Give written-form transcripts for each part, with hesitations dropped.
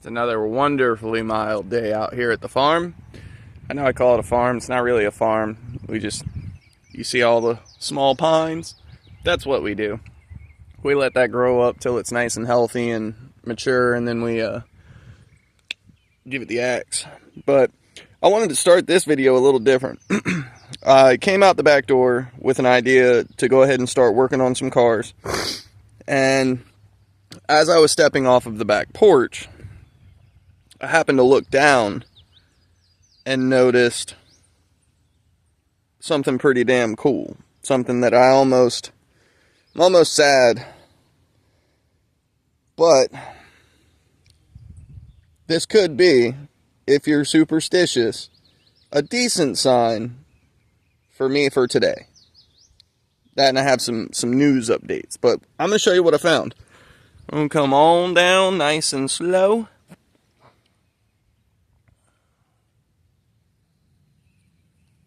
It's another wonderfully mild day out here at the farm. I know I call it a farm. It's not really a farm. You see all the small pines? That's what we do. We let that grow up till it's nice and healthy and mature, and then we give it the axe. But I wanted to start this video a little different. I came out the back door with an idea to go ahead and start working on some cars. And as I was stepping off of the back porch, I happened to look down and noticed something pretty damn cool. Something that I'm almost sad. But this could be, if you're superstitious, a decent sign for me for today. That, and I have some news updates. But I'm going to show you what I found. I'm going to come on down nice and slow.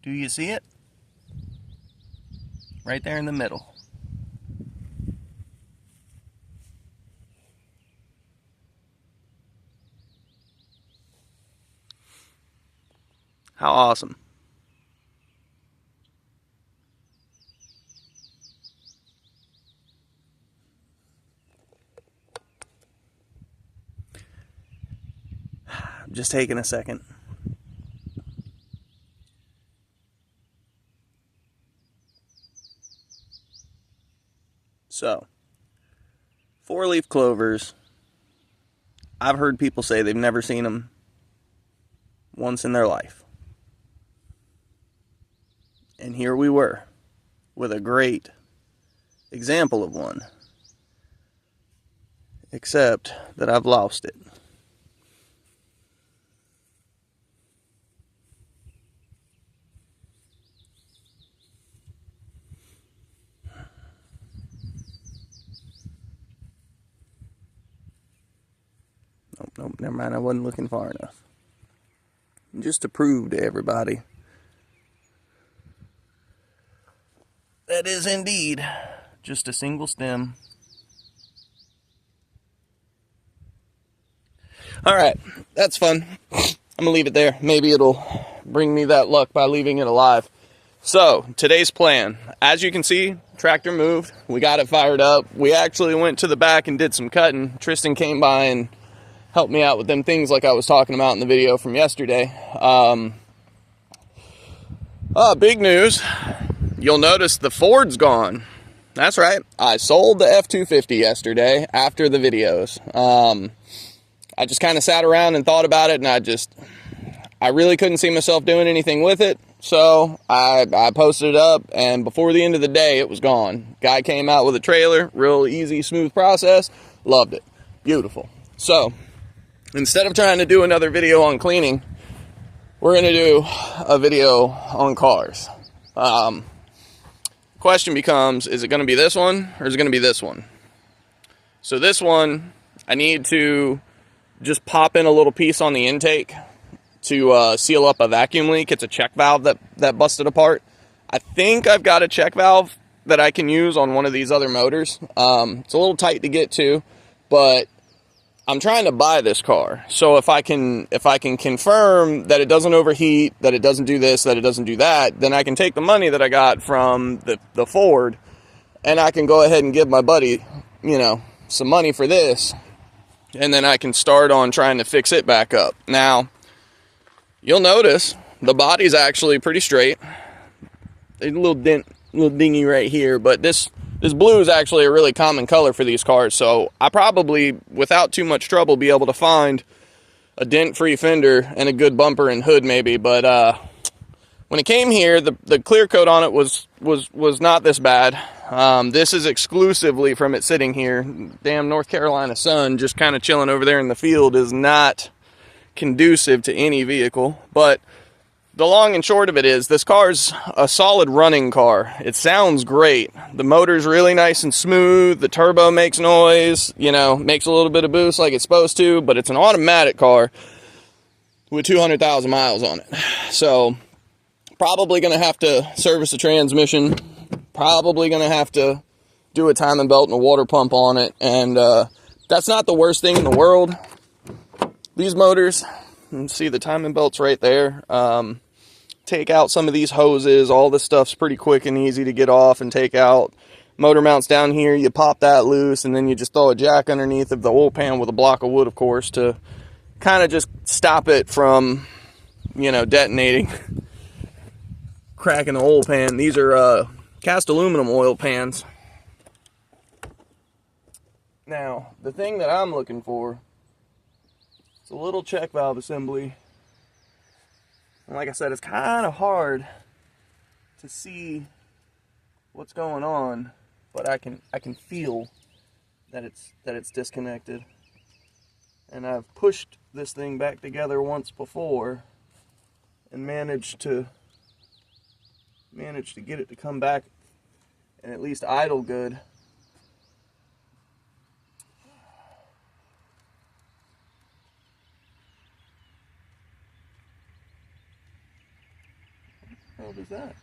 Do you see it? Right there in the middle. How awesome. Just taking a second. So, 4-leaf clovers. I've heard people say they've never seen them once in their life. And here we were, with a great example of one. Except that I've lost it. Nope, never mind, I wasn't looking far enough. Just to prove to everybody, that is indeed just a single stem. Alright, that's fun. I'm gonna leave it there. Maybe it'll bring me that luck by leaving it alive. So, today's plan. As you can see, tractor moved. We got it fired up. We actually went to the back and did some cutting. Tristan came by and helped me out with them things like I was talking about in the video from yesterday. Big news. You'll notice the Ford's gone. That's right. I sold the F-250 yesterday after the videos. I just kind of sat around and thought about it, and I really couldn't see myself doing anything with it. So I posted it up, and before the end of the day, it was gone. Guy came out with a trailer, real easy, smooth process. Loved it. Beautiful. So instead of trying to do another video on cleaning, we're going to do a video on cars. Question becomes, is it going to be this one or is it going to be this one? So this one, I need to just pop in a little piece on the intake to seal up a vacuum leak. It's a check valve that busted apart. I think I've got a check valve that I can use on one of these other motors. It's a little tight to get to, but I'm trying to buy this car. So if I can confirm that it doesn't overheat, that it doesn't do this, that it doesn't do that, then I can take the money that I got from the Ford and I can go ahead and give my buddy, some money for this. And then I can start on trying to fix it back up. Now, you'll notice the body's actually pretty straight. There's a little dingy right here, but this blue is actually a really common color for these cars, so I probably, without too much trouble, be able to find a dent-free fender and a good bumper and hood maybe. But when it came here, the clear coat on it was not this bad. This is exclusively from it sitting here. Damn North Carolina sun just kind of chilling over there in the field is not conducive to any vehicle. But the long and short of it is, this car's a solid running car. It sounds great. The motor's really nice and smooth. The turbo makes noise, makes a little bit of boost like it's supposed to, but it's an automatic car with 200,000 miles on it. So, probably going to have to service the transmission. Probably going to have to do a timing belt and a water pump on it. And that's not the worst thing in the world. these motors, you can see the timing belt's right there. Take out some of these hoses. All this stuff's pretty quick and easy to get off and take out. Motor mounts down here, you pop that loose, and then you just throw a jack underneath of the oil pan with a block of wood, of course, to kind of just stop it from, you know, detonating, cracking the oil pan. These are cast aluminum oil pans. Now, the thing that I'm looking for is a little check valve assembly. And like I said, it's kind of hard to see what's going on, but I can feel that it's disconnected. And I've pushed this thing back together once before and managed to get it to come back and at least idle good. What is that?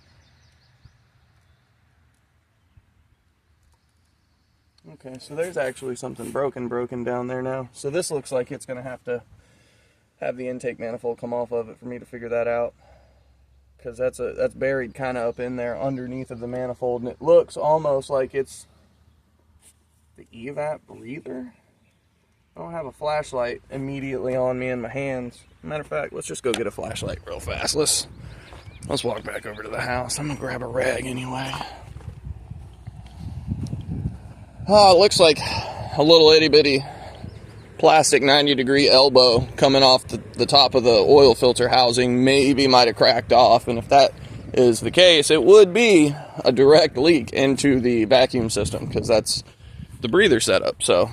Okay, so there's actually something broken down there now. So this looks like it's going to have the intake manifold come off of it for me to figure that out. Because that's buried kind of up in there underneath of the manifold, and it looks almost like it's the evap breather. I don't have a flashlight immediately on me in my hands. Matter of fact, let's just go get a flashlight real fast. Let's walk back over to the house. I'm gonna grab a rag anyway. Oh, it looks like a little itty bitty plastic 90-degree elbow coming off the top of the oil filter housing maybe might have cracked off, and if that is the case, it would be a direct leak into the vacuum system, because that's the breather setup. So,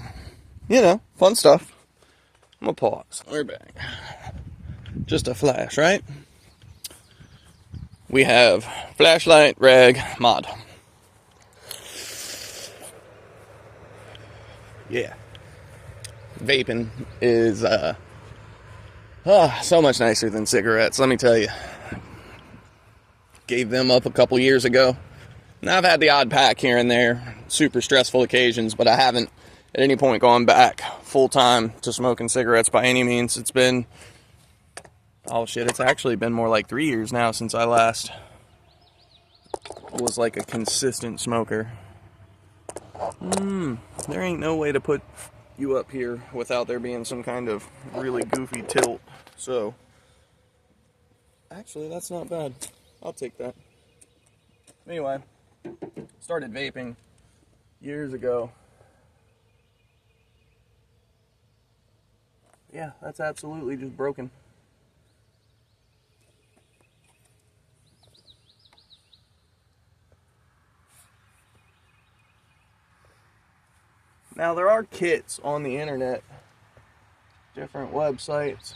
you know, fun stuff. I'm gonna pause. We're back. Just a flash, right? We have flashlight, rag, mod. Yeah. Vaping is so much nicer than cigarettes, let me tell you. Gave them up a couple years ago. Now I've had the odd pack here and there, super stressful occasions, but I haven't at any point gone back full time to smoking cigarettes by any means. It's been, oh shit, it's actually been more like 3 years now since I last was like a consistent smoker. There ain't no way to put you up here without there being some kind of really goofy tilt. So, actually, that's not bad. I'll take that. Anyway, started vaping years ago. Yeah, that's absolutely just broken. Now, there are kits on the internet, different websites.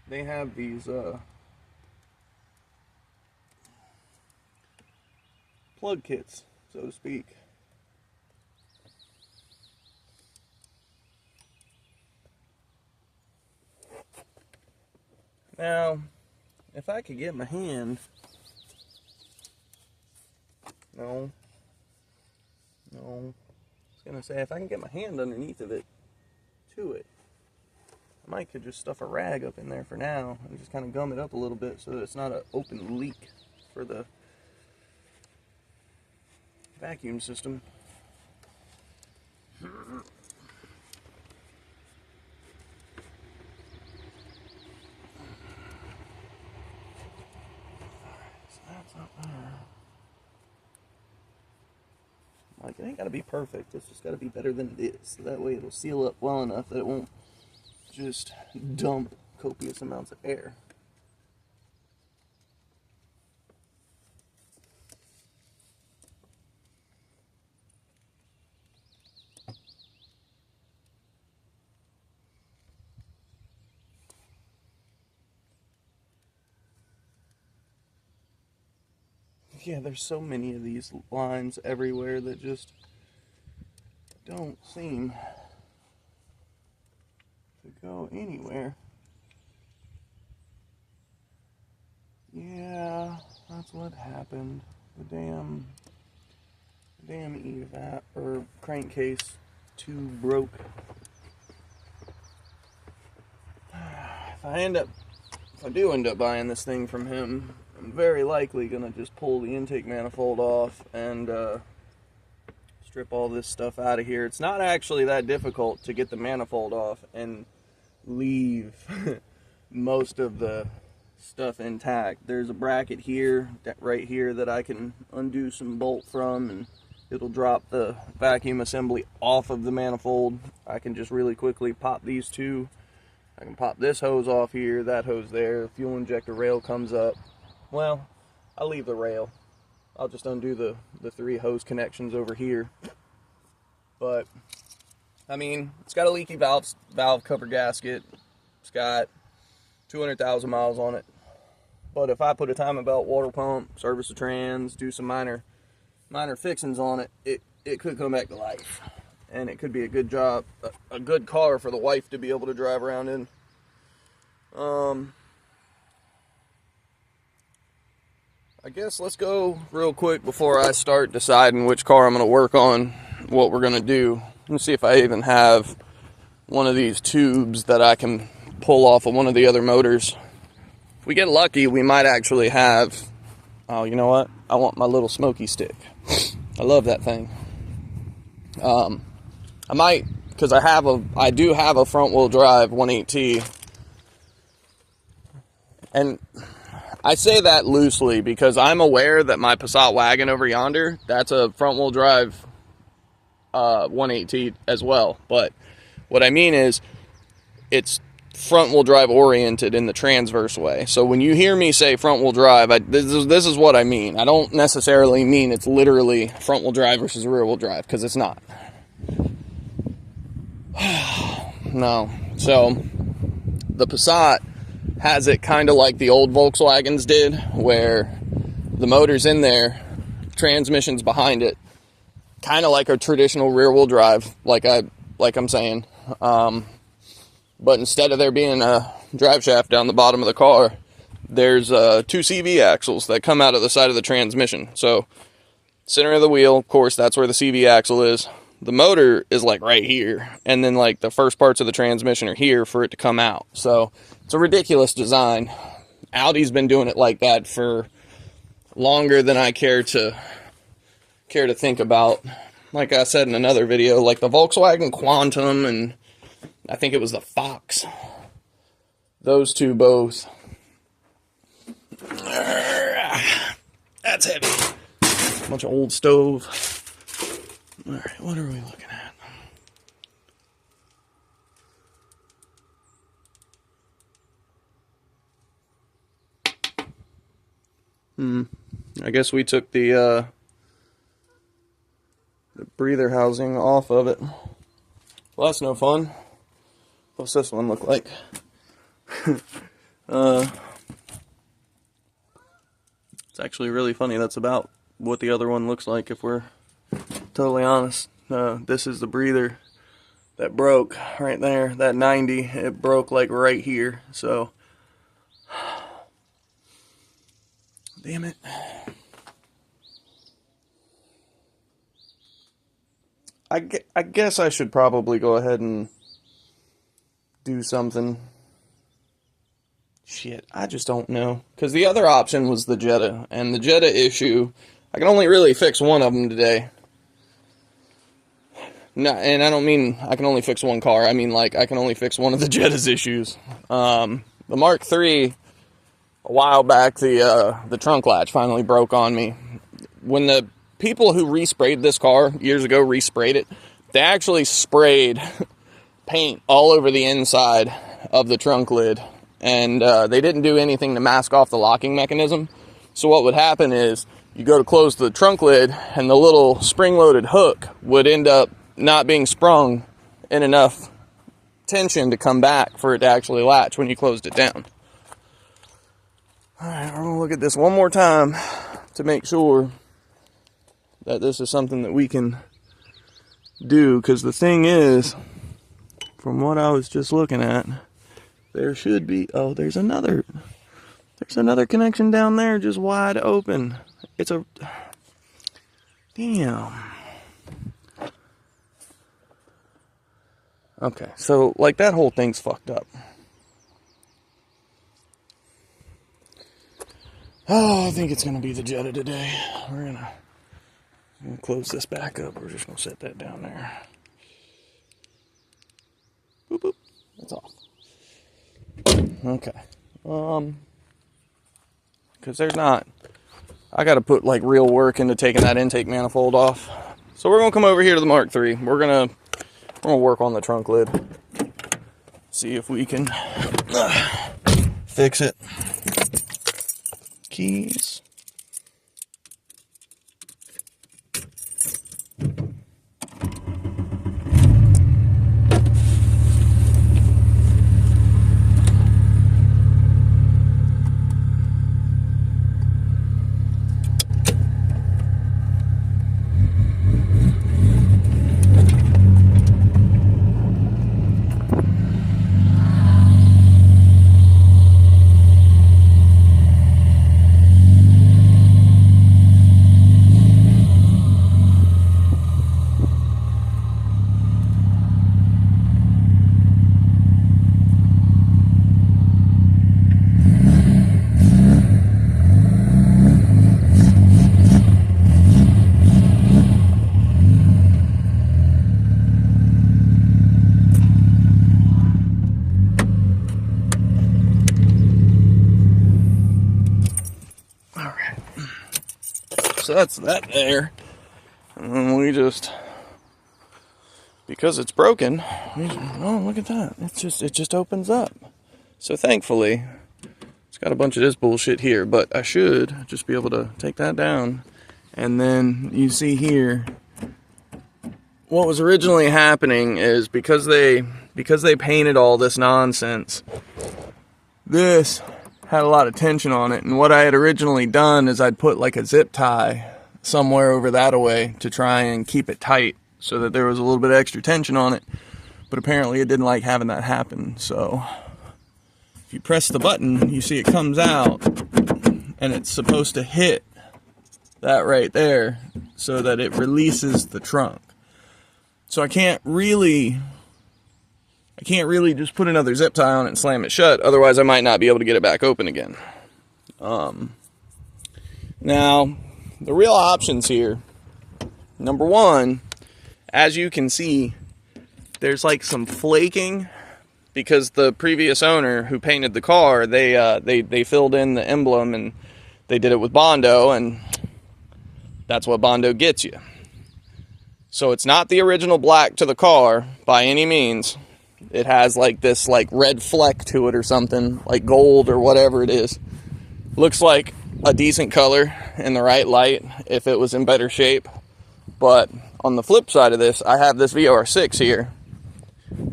They have these plug kits, so to speak. Now, if I could get my hand, no, I was gonna say, if I can get my hand underneath of it, to it, I might could just stuff a rag up in there for now and just kind of gum it up a little bit so that it's not an open leak for the vacuum system. So that's up there. Like, it ain't gotta be perfect, it's just gotta be better than it is. So that way it'll seal up well enough that it won't just dump copious amounts of air. Yeah, there's so many of these lines everywhere that just don't seem to go anywhere. Yeah, that's what happened. The damn evap or crankcase tube broke. if I do end up buying this thing from him, I'm very likely gonna just pull the intake manifold off and strip all this stuff out of here. It's not actually that difficult to get the manifold off and leave most of the stuff intact. There's a bracket here, right here, that I can undo some bolt from, and it'll drop the vacuum assembly off of the manifold. I can just really quickly pop these two. I can pop this hose off here, that hose there, fuel injector rail comes up. Well, I'll leave the rail. I'll just undo the 3 hose connections over here. But, I mean, it's got a leaky valve cover gasket. It's got 200,000 miles on it. But if I put a timing belt, water pump, service the trans, do some minor fixings on it, it could come back to life. And it could be a good job, a good car for the wife to be able to drive around in. I guess let's go real quick before I start deciding which car I'm going to work on, what we're going to do. Let me see if I even have one of these tubes that I can pull off of one of the other motors. If we get lucky, we might actually have, oh, you know what? I want my little smoky stick. I love that thing. I might, because I do have a front wheel drive 1.8T, and I say that loosely because I'm aware that my Passat wagon over yonder, that's a front wheel drive 1.8T as well. But what I mean is, it's front wheel drive oriented in the transverse way. So when you hear me say front wheel drive, this is what I mean. I don't necessarily mean it's literally front wheel drive versus rear wheel drive, because it's not. No. So the Passat has it kind of like the old Volkswagens did, where the motor's in there, transmission's behind it, kind of like a traditional rear wheel drive, like I'm saying. But instead of there being a drive shaft down the bottom of the car, there's 2 CV axles that come out of the side of the transmission. So center of the wheel, of course, that's where the CV axle is. The motor is like right here, and then like the first parts of the transmission are here for it to come out. So it's a ridiculous design. Audi's been doing it like that for longer than I care to think about. Like I said in another video, like the Volkswagen Quantum, and I think it was the Fox. Those two both. That's heavy. Bunch of old stove. Alright, what are we looking at? I guess we took the breather housing off of it. Well, that's no fun. What's this one look like? It's actually really funny. That's about what the other one looks like, if we're totally honest. This is the breather that broke right there. That 90, it broke like right here. So, damn it. I guess I should probably go ahead and do something. Shit, I just don't know. Because the other option was the Jetta. And the Jetta issue, I can only really fix one of them today. No, and I don't mean I can only fix one car. I mean, like, I can only fix one of the Jetta's issues. The Mk3, a while back, the trunk latch finally broke on me. When the people who resprayed this car years ago resprayed it, they actually sprayed paint all over the inside of the trunk lid, and they didn't do anything to mask off the locking mechanism. So what would happen is you go to close the trunk lid, and the little spring-loaded hook would end up not being sprung in enough tension to come back for it to actually latch when you closed it down. Alright, we're going to look at this one more time to make sure that this is something that we can do, because the thing is, from what I was just looking at, there should be, oh, there's another connection down there just wide open. It's a, damn. Okay, so, like, that whole thing's fucked up. Oh, I think it's going to be the Jetta today. We're going to close this back up. We're just going to set that down there. Boop, boop. That's off. Okay. Because there's not... I got to put, like, real work into taking that intake manifold off. So we're going to come over here to the Mk3. We're going to work on the trunk lid. See if we can fix it. Keys. So that's that there. And then we just, because it's broken, oh, look at that. It just opens up. So thankfully, it's got a bunch of this bullshit here, but I should just be able to take that down. And then you see here, what was originally happening is because they painted all this nonsense, this had a lot of tension on it, and what I had originally done is I'd put like a zip tie somewhere over that away to try and keep it tight so that there was a little bit of extra tension on it, but apparently it didn't like having that happen. So if you press the button, you see it comes out, and it's supposed to hit that right there so that it releases the trunk. So I can't really just put another zip tie on it and slam it shut, otherwise I might not be able to get it back open again. Now, the real options here, number one, as you can see, there's like some flaking because the previous owner who painted the car, they filled in the emblem and they did it with Bondo, and that's what Bondo gets you. So it's not the original black to the car by any means. It has like this like red fleck to it or something, like gold or whatever it is. Looks like a decent color in the right light if it was in better shape. But on the flip side of this, I have this VR6 here,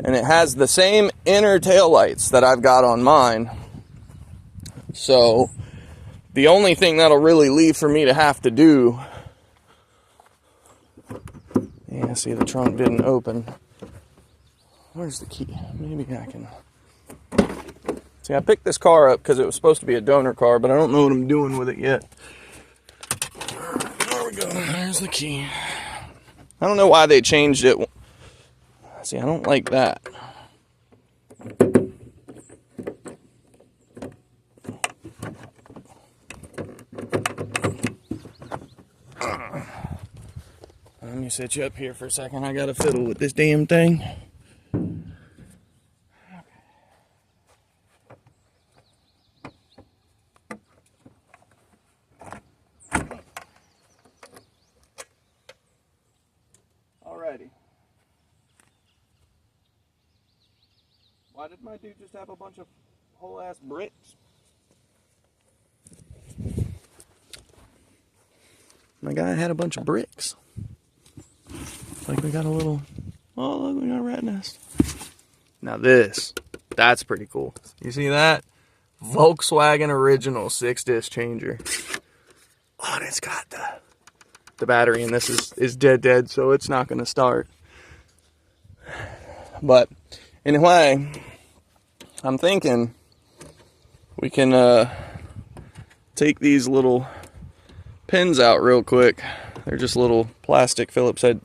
and it has the same inner taillights that I've got on mine. So the only thing that'll really leave for me to have to do, yeah, see, the trunk didn't open. Where's the key? Maybe I can... See, I picked this car up because it was supposed to be a donor car, but I don't know what I'm doing with it yet. There we go. There's the key. I don't know why they changed it. See, I don't like that. Let me set you up here for a second. I gotta fiddle with this damn thing. Alrighty. Why did my dude just have a bunch of whole ass bricks? My guy had a bunch of bricks. Like we got a little, oh look, we got a rat nest. Now that's pretty cool. You see that? Volkswagen original 6-disc changer. Oh, and it's got the battery, and this is dead, so it's not gonna start. But anyway, I'm thinking we can take these little pins out real quick. They're just little plastic Phillips head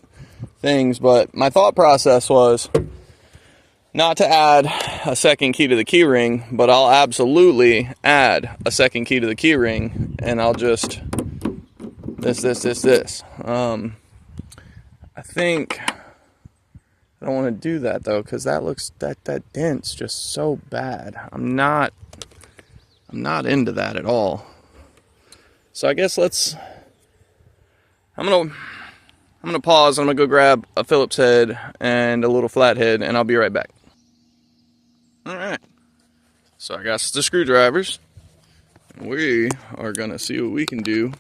things, but my thought process was not to add a second key to the key ring, but I'll absolutely add a second key to the key ring, and I'll just this. I think I don't want to do that though, because that dent's just so bad. I'm not into that at all. So I guess I'm gonna pause. I'm gonna go grab a Phillips head and a little flathead, and I'll be right back. All right. So I got the screwdrivers. We are gonna see what we can do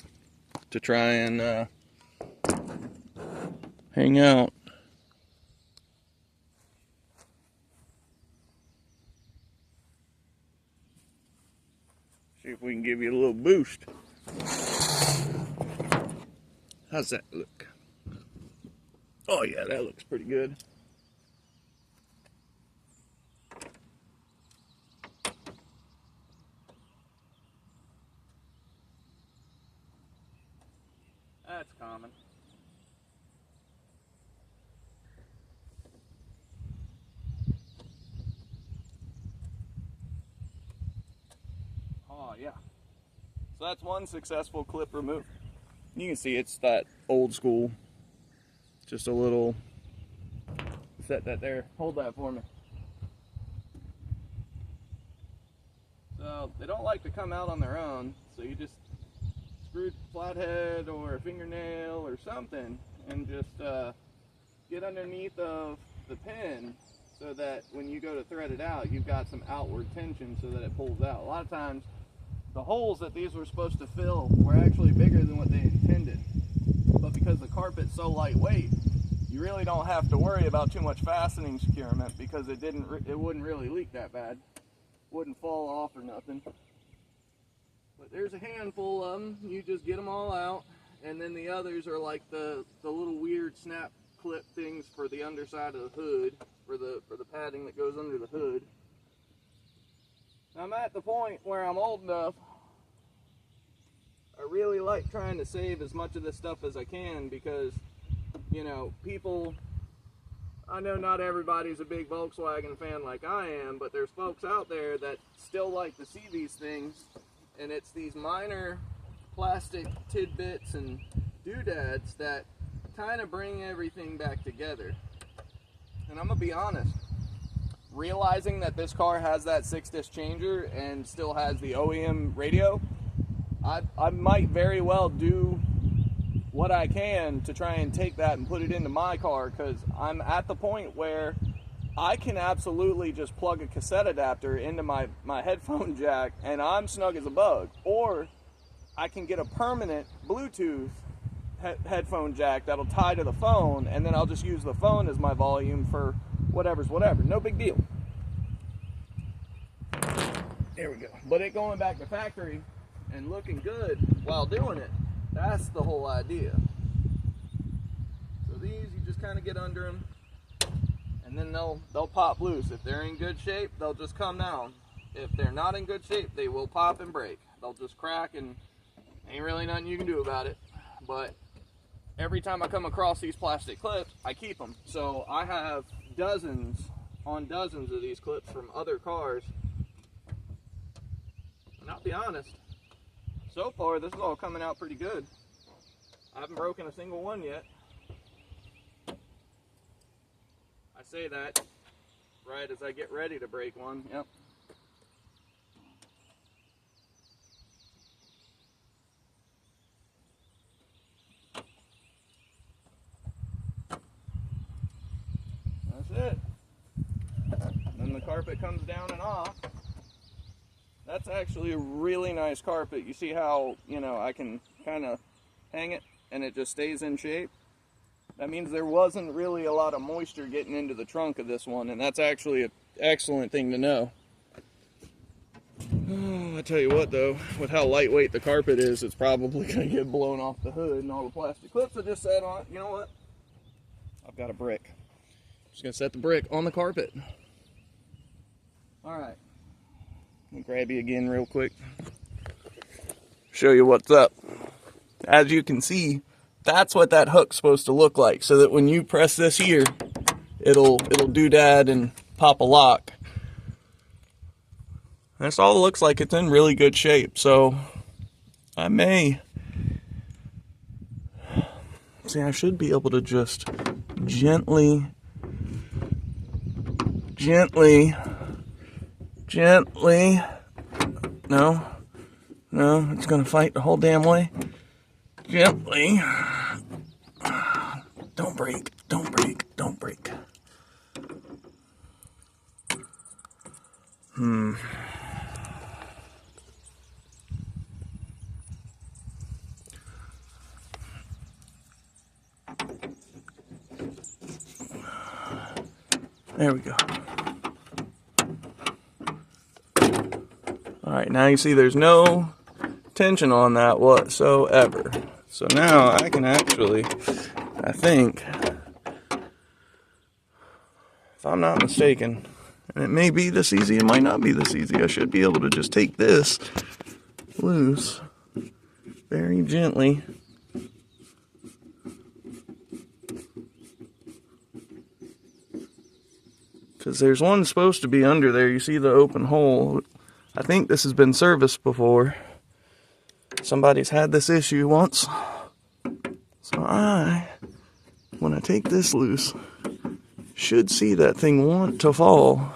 to try and hang out. See if we can give you a little boost. How's that look? Oh yeah, that looks pretty good. That's common. Oh yeah. So that's one successful clip removed. You can see it's that old school, just a little, set that there, hold that for me. So they don't like to come out on their own, so you just screw a flathead or a fingernail or something and just get underneath of the pin so that when you go to thread it out, you've got some outward tension so that it pulls out. A lot of times the holes that these were supposed to fill were actually bigger than what they intended, but because the carpet's so lightweight, you really don't have to worry about too much fastening securement because it wouldn't really leak that bad, wouldn't fall off or nothing. But there's a handful of them. You just get them all out, and then the others are like the little weird snap clip things for the underside of the hood, for the padding that goes under the hood. I'm at the point where I'm old enough, I really like trying to save as much of this stuff as I can because, you know, people, I know not everybody's a big Volkswagen fan like I am, but there's folks out there that still like to see these things, and it's these minor plastic tidbits and doodads that kind of bring everything back together. And I'm gonna be honest, realizing that this car has that 6-disc changer and still has the OEM radio, I might very well do what I can to try and take that and put it into my car, because I'm at the point where I can absolutely just plug a cassette adapter into my headphone jack and I'm snug as a bug. Or I can get a permanent Bluetooth headphone jack that'll tie to the phone, and then I'll just use the phone as my volume for whatever's whatever. No big deal. There we go. But it going back to factory and looking good while doing it, that's the whole idea. So these, you just kind of get under them, and then they'll pop loose. If they're in good shape, they'll just come down. If they're not in good shape, they will pop and break. They'll just crack, and ain't really nothing you can do about it. But every time I come across these plastic clips, I keep them. So I have dozens on dozens of these clips from other cars. And I'll be honest, so far this is all coming out pretty good. I haven't broken a single one yet. I say that right as I get ready to break one. Yep. That's it. Then the carpet comes down and off. That's actually a really nice carpet. You see how, you know, I can kind of hang it and it just stays in shape? That means there wasn't really a lot of moisture getting into the trunk of this one, and that's actually an excellent thing to know. Oh, I tell you what though, with how lightweight the carpet is, it's probably going to get blown off the hood and all the plastic clips I just set on it. You know what? I've got a brick. Just going to set the brick on the carpet. Alright. Let me grab you again real quick. Show you what's up. As you can see, that's what that hook's supposed to look like, so that when you press this here, it'll doodad and pop a lock. This all looks like it's in really good shape, so I may... See, I should be able to just gently, no, it's gonna fight the whole damn way. Gently, don't break. There we go. Alright, now you see there's no tension on that whatsoever. So now I can actually, I think, if I'm not mistaken, and it may be this easy, it might not be this easy, I should be able to just take this loose very gently. Because there's one supposed to be under there. You see the open hole. I think this has been serviced before. Somebody's had this issue once. So when I take this loose, should see that thing want to fall.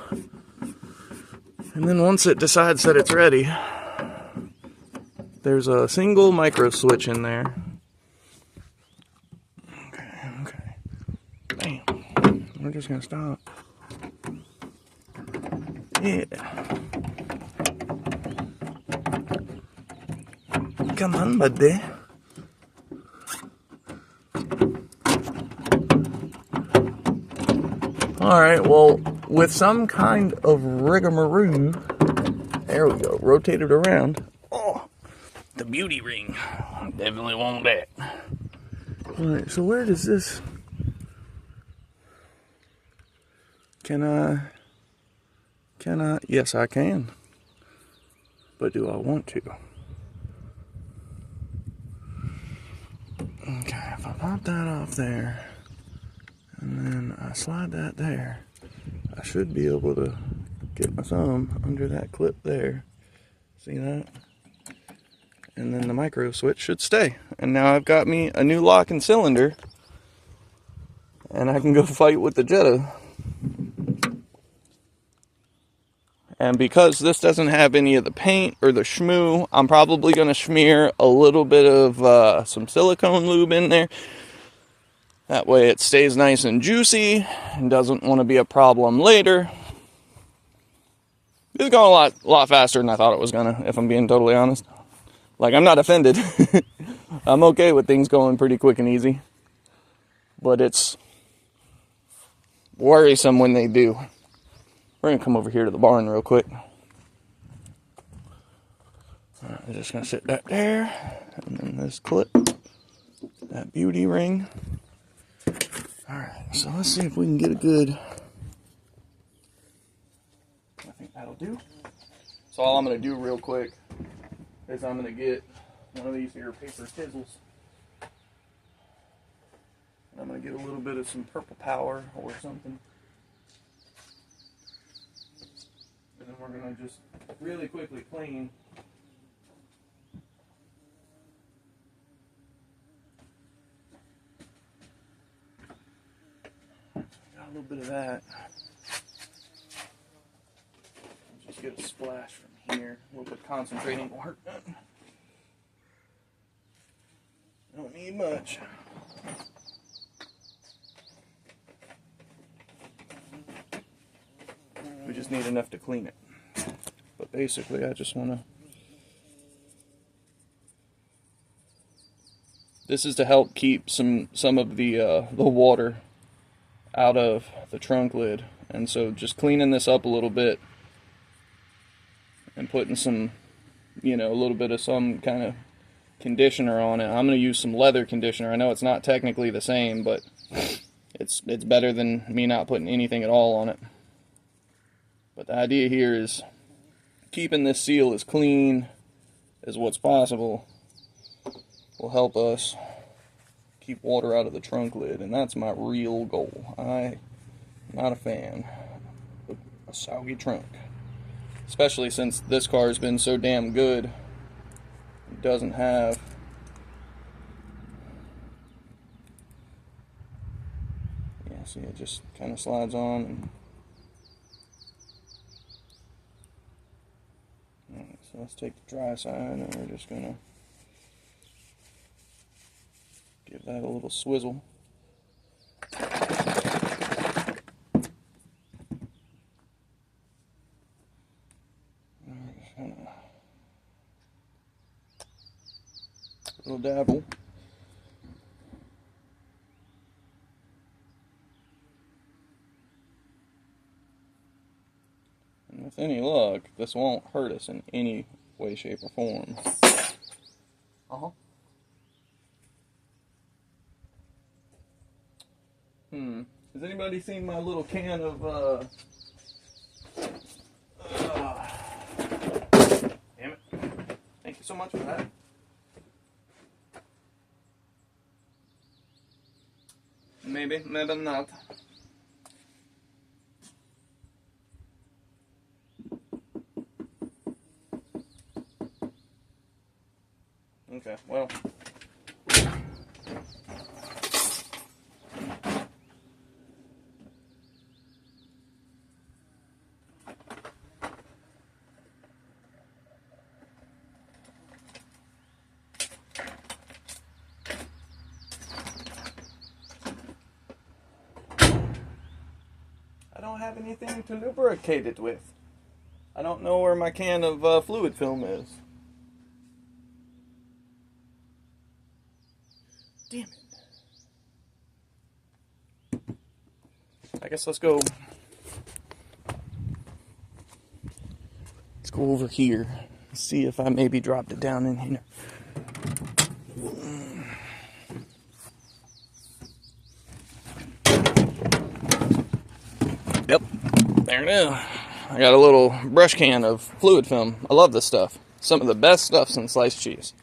And then once it decides that it's ready, there's a single micro switch in there. Okay. Bam. We're just gonna stop. Yeah. Come on, buddy. Alright, well, with some kind of rigmarole, there we go, rotate it around. Oh, the beauty ring. Definitely want that. Alright, so where does this... Can I... Yes, I can. But do I want to? Okay, if I pop that off there, and then I slide that there, I should be able to get my thumb under that clip there. See that? And then the micro switch should stay. And now I've got me a new lock and cylinder, and I can go fight with the Jetta. And because this doesn't have any of the paint or the schmoo, I'm probably going to smear a little bit of some silicone lube in there. That way it stays nice and juicy and doesn't want to be a problem later. It's going a lot faster than I thought it was going to, if I'm being totally honest. Like, I'm not offended. I'm okay with things going pretty quick and easy. But it's worrisome when they do. We're going to come over here to the barn real quick. Alright, I'm just going to sit that there. And then this clip. That beauty ring. Alright, so let's see if we can get a good... I think that'll do. So all I'm going to do real quick is I'm going to get one of these here paper tizzles. And I'm going to get a little bit of some purple power or something. And then we're going to just really quickly clean. Got a little bit of that. Just get a splash from here. A little bit of concentrating work done. Don't need much. We just need enough to clean it. But basically, I just want to... This is to help keep some of the water out of the trunk lid. And so just cleaning this up a little bit and putting some, a little bit of some kind of conditioner on it. I'm going to use some leather conditioner. I know it's not technically the same, but it's better than me not putting anything at all on it. But the idea here is keeping this seal as clean as what's possible will help us keep water out of the trunk lid, and that's my real goal. I'm not a fan of a soggy trunk. Especially since this car has been so damn good. It doesn't have see, it just kind of slides on. And alright, so let's take the dry side and we're just gonna give that a little swizzle. Little dabble. And with any luck, this won't hurt us in any way, shape, or form. Has anybody seen my little can of, damn it. Thank you so much for that. Maybe, maybe not. Okay, well. I don't have anything to lubricate it with. I don't know where my can of fluid film is. Damn it. I guess let's go over here and see if I maybe dropped it down in here. Yep, there it is. I got a little brush can of fluid film. I love this stuff. Some of the best stuff since sliced cheese.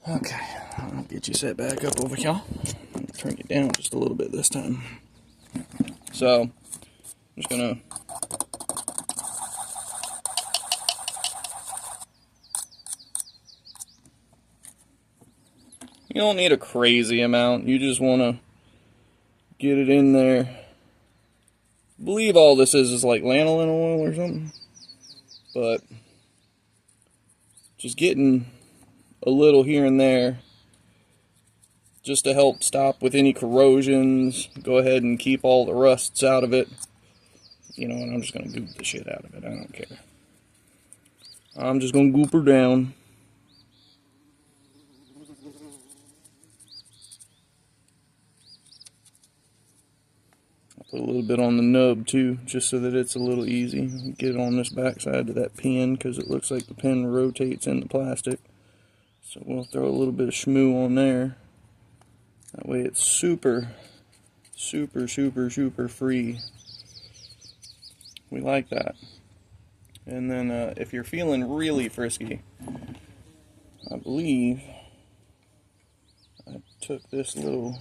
Okay, I'll get you set back up over here. Turn it down just a little bit this time. So, I'm just gonna you don't need a crazy amount. You just want to get it in there. I believe all this is like lanolin oil or something. But just getting a little here and there just to help stop with any corrosions. Go ahead and keep all the rusts out of it. You know, and I'm just going to goop the shit out of it. I don't care. I'm just going to goop her down. I'll put a little bit on the nub too, just so that it's a little easy. Get it on this back side of that pin, because it looks like the pin rotates in the plastic. So we'll throw a little bit of schmoo on there. That way it's super, super, super, super free. We like that. And then if you're feeling really frisky, I believe I took this little,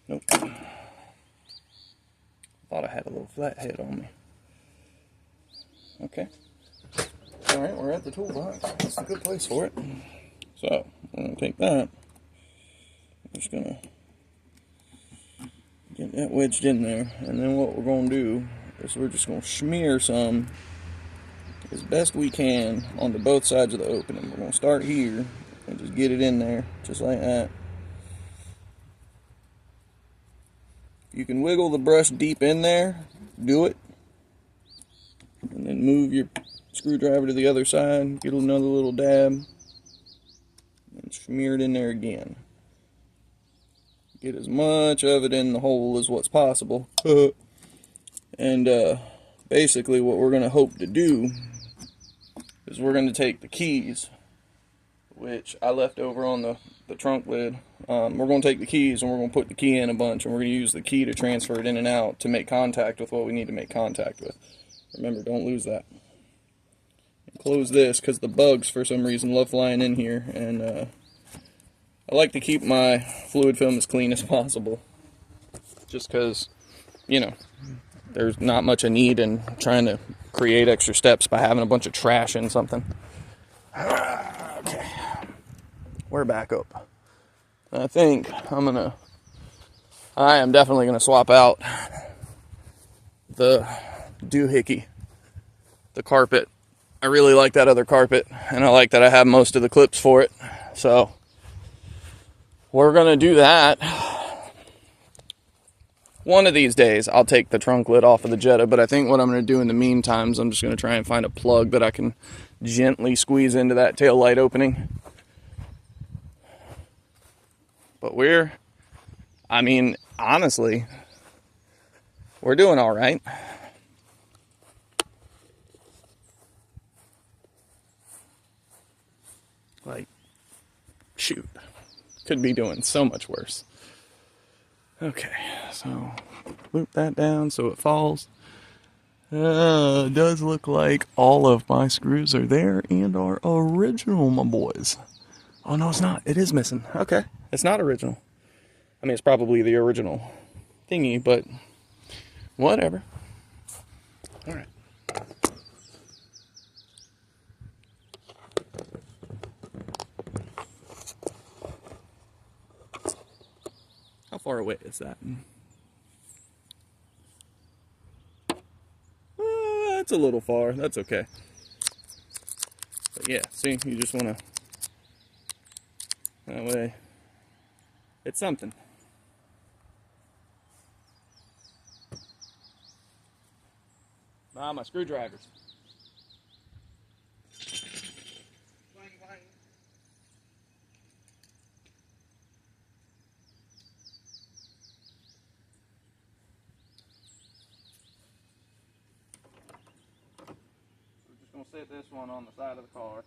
nope, thought I had a little flathead on me. Okay. Alright, we're at the toolbox. That's a good place for it. So, I'm going to take that. I'm just going to get that wedged in there. And then what we're going to do is we're just going to smear some as best we can onto both sides of the opening. We're going to start here and just get it in there, just like that. You can wiggle the brush deep in there, do it, and then move your screwdriver to the other side, get another little dab, and smear it in there again. Get as much of it in the hole as what's possible. And basically what we're going to hope to do is we're going to take the keys, which I left over on the trunk lid. We're going to take the keys and we're going to put the key in a bunch, and we're going to use the key to transfer it in and out to make contact with what we need to make contact with. Remember, don't lose that. And close this, because the bugs for some reason love flying in here, and I like to keep my fluid film as clean as possible, just because, you know, there's not much a need in trying to create extra steps by having a bunch of trash in something. Okay, we're back up. I think I am definitely gonna swap out the doohickey, the carpet. I really like that other carpet, and I like that I have most of the clips for it. So we're gonna do that. One of these days, I'll take the trunk lid off of the Jetta, but I think what I'm gonna do in the meantime is I'm just gonna try and find a plug that I can gently squeeze into that tail light opening. But honestly, we're doing all right. Like, shoot, could be doing so much worse. Okay, so loop that down so it falls. It does look like all of my screws are there and are original, my boys. Oh, no, it's not. It is missing. Okay, it's not original. I mean, it's probably the original thingy, but whatever. All right. How far away is that? That's a little far. That's okay. But yeah, see, you just want to... That way, it's something. Ah, my screwdrivers. Clang, clang. We're just going to set this one on the side of the car.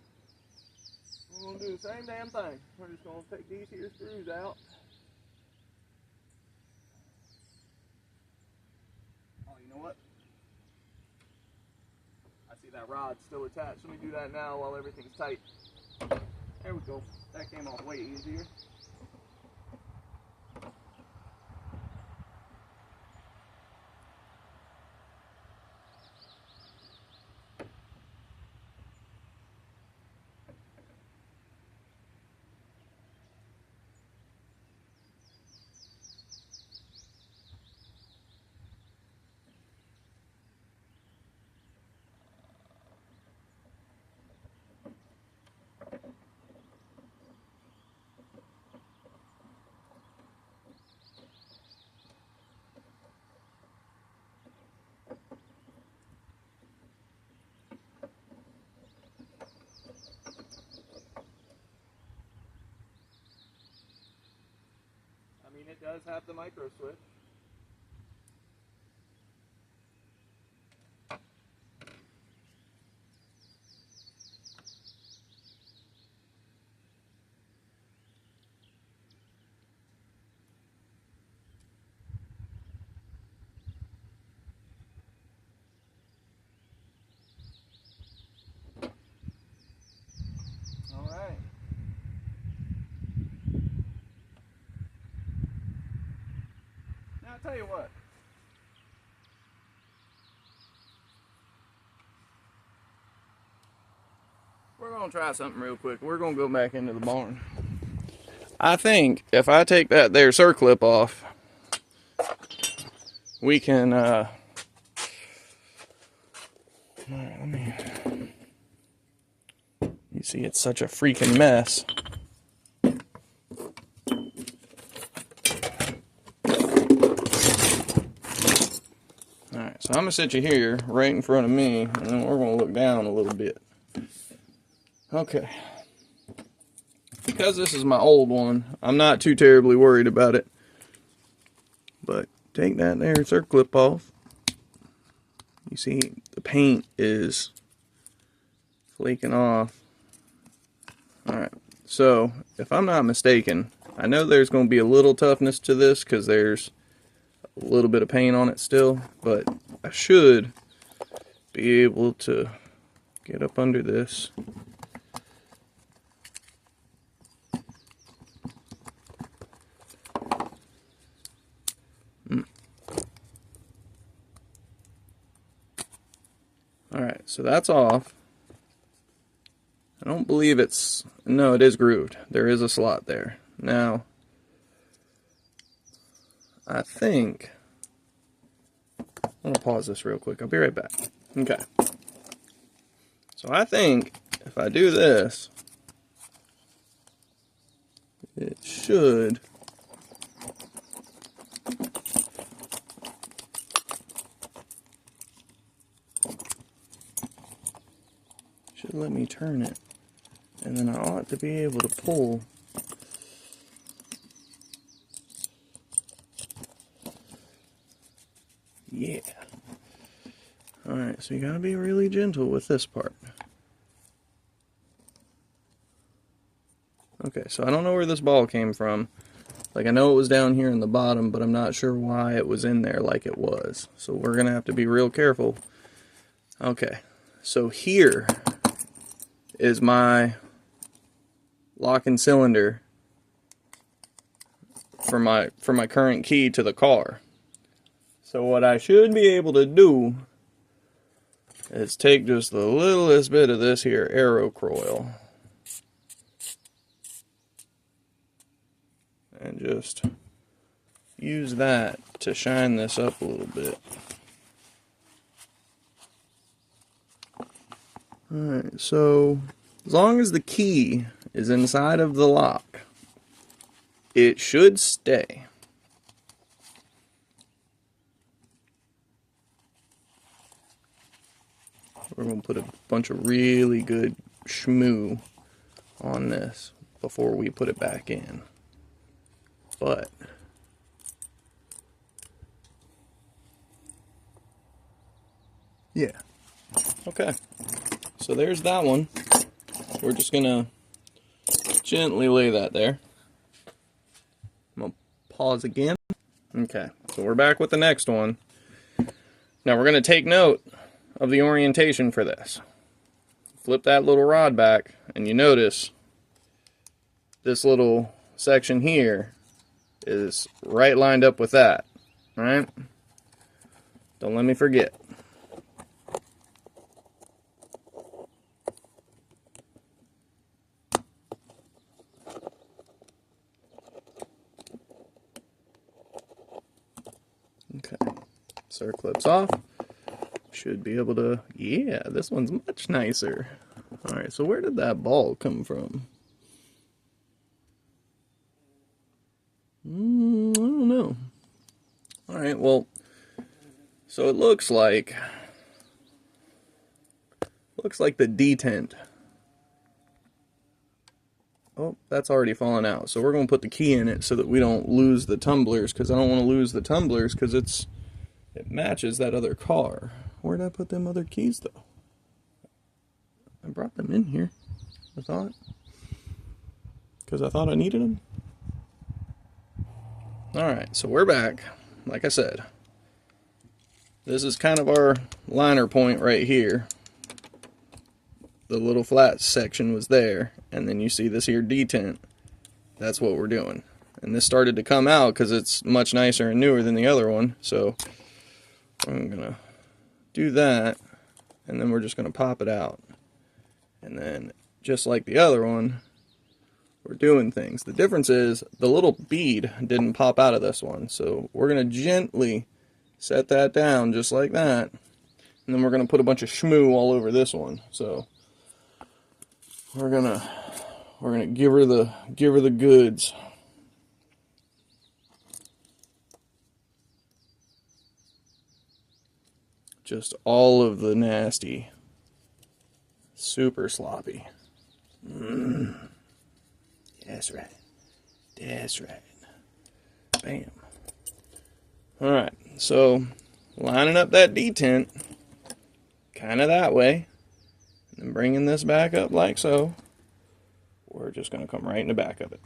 We're going to do the same damn thing. We're just going to take these here screws out. Oh, you know what? I see that rod still attached. Let me do that now while everything's tight. There we go. That came off way easier. I mean, it does have the micro switch. All right. Now I'll tell you what. We're going to try something real quick. We're going to go back into the barn. I think if I take that there circlip off, we can, all right, let me, you see it's such a freaking mess. All right, so I'm going to set you here right in front of me, and then we're going to look down a little bit. Okay. Because this is my old one, I'm not too terribly worried about it. But take that there circlip off. You see the paint is flaking off. Alright, so if I'm not mistaken, I know there's going to be a little toughness to this because there's a little bit of paint on it still, but I should be able to get up under this. so that's off. I don't believe it's... No, it is grooved. There is a slot there. Now, I think... I'm going to pause this real quick. I'll be right back. Okay. So I think if I do this, it should... let me turn it, and then I ought to be able to pull. Yeah. Alright, so you gotta be really gentle with this part. Okay, so I don't know where this ball came from. Like, I know it was down here in the bottom, but I'm not sure why it was in there like it was. So we're gonna have to be real careful. Okay, so here is my locking cylinder for my current key to the car. So what I should be able to do is take just the littlest bit of this here arrow coil and just use that to shine this up a little bit. Alright, so as long as the key is inside of the lock, it should stay. We're going to put a bunch of really good schmoo on this before we put it back in. But yeah. Okay. So there's that one. We're just gonna gently lay that there. I'm gonna pause again. Okay, so we're back with the next one. Now we're gonna take note of the orientation for this. Flip that little rod back, and you notice this little section here is right lined up with that. Alright? Don't let me forget. Okay, circlips off. Should be able to, yeah, this one's much nicer. Alright, so where did that ball come from? I don't know. Alright, well, so it looks like the detent. Oh, that's already fallen out. So we're going to put the key in it so that we don't lose the tumblers, because I don't want to lose the tumblers because it matches that other car. Where did I put them other keys, though? I brought them in here, I thought. Because I thought I needed them. Alright, so we're back. Like I said, this is kind of our liner point right here. The little flat section was there, and then you see this here detent. That's what we're doing. And this started to come out because it's much nicer and newer than the other one. So I'm going to do that, and then we're just going to pop it out. And then, just like the other one, we're doing things. The difference is the little bead didn't pop out of this one. So we're going to gently set that down just like that. And then we're going to put a bunch of schmoo all over this one. So we're gonna give her the goods. Just all of the nasty, super sloppy. That's right. That's right. Bam. All right. So lining up that detent, kind of that way. And bringing this back up like so, we're just going to come right in the back of it.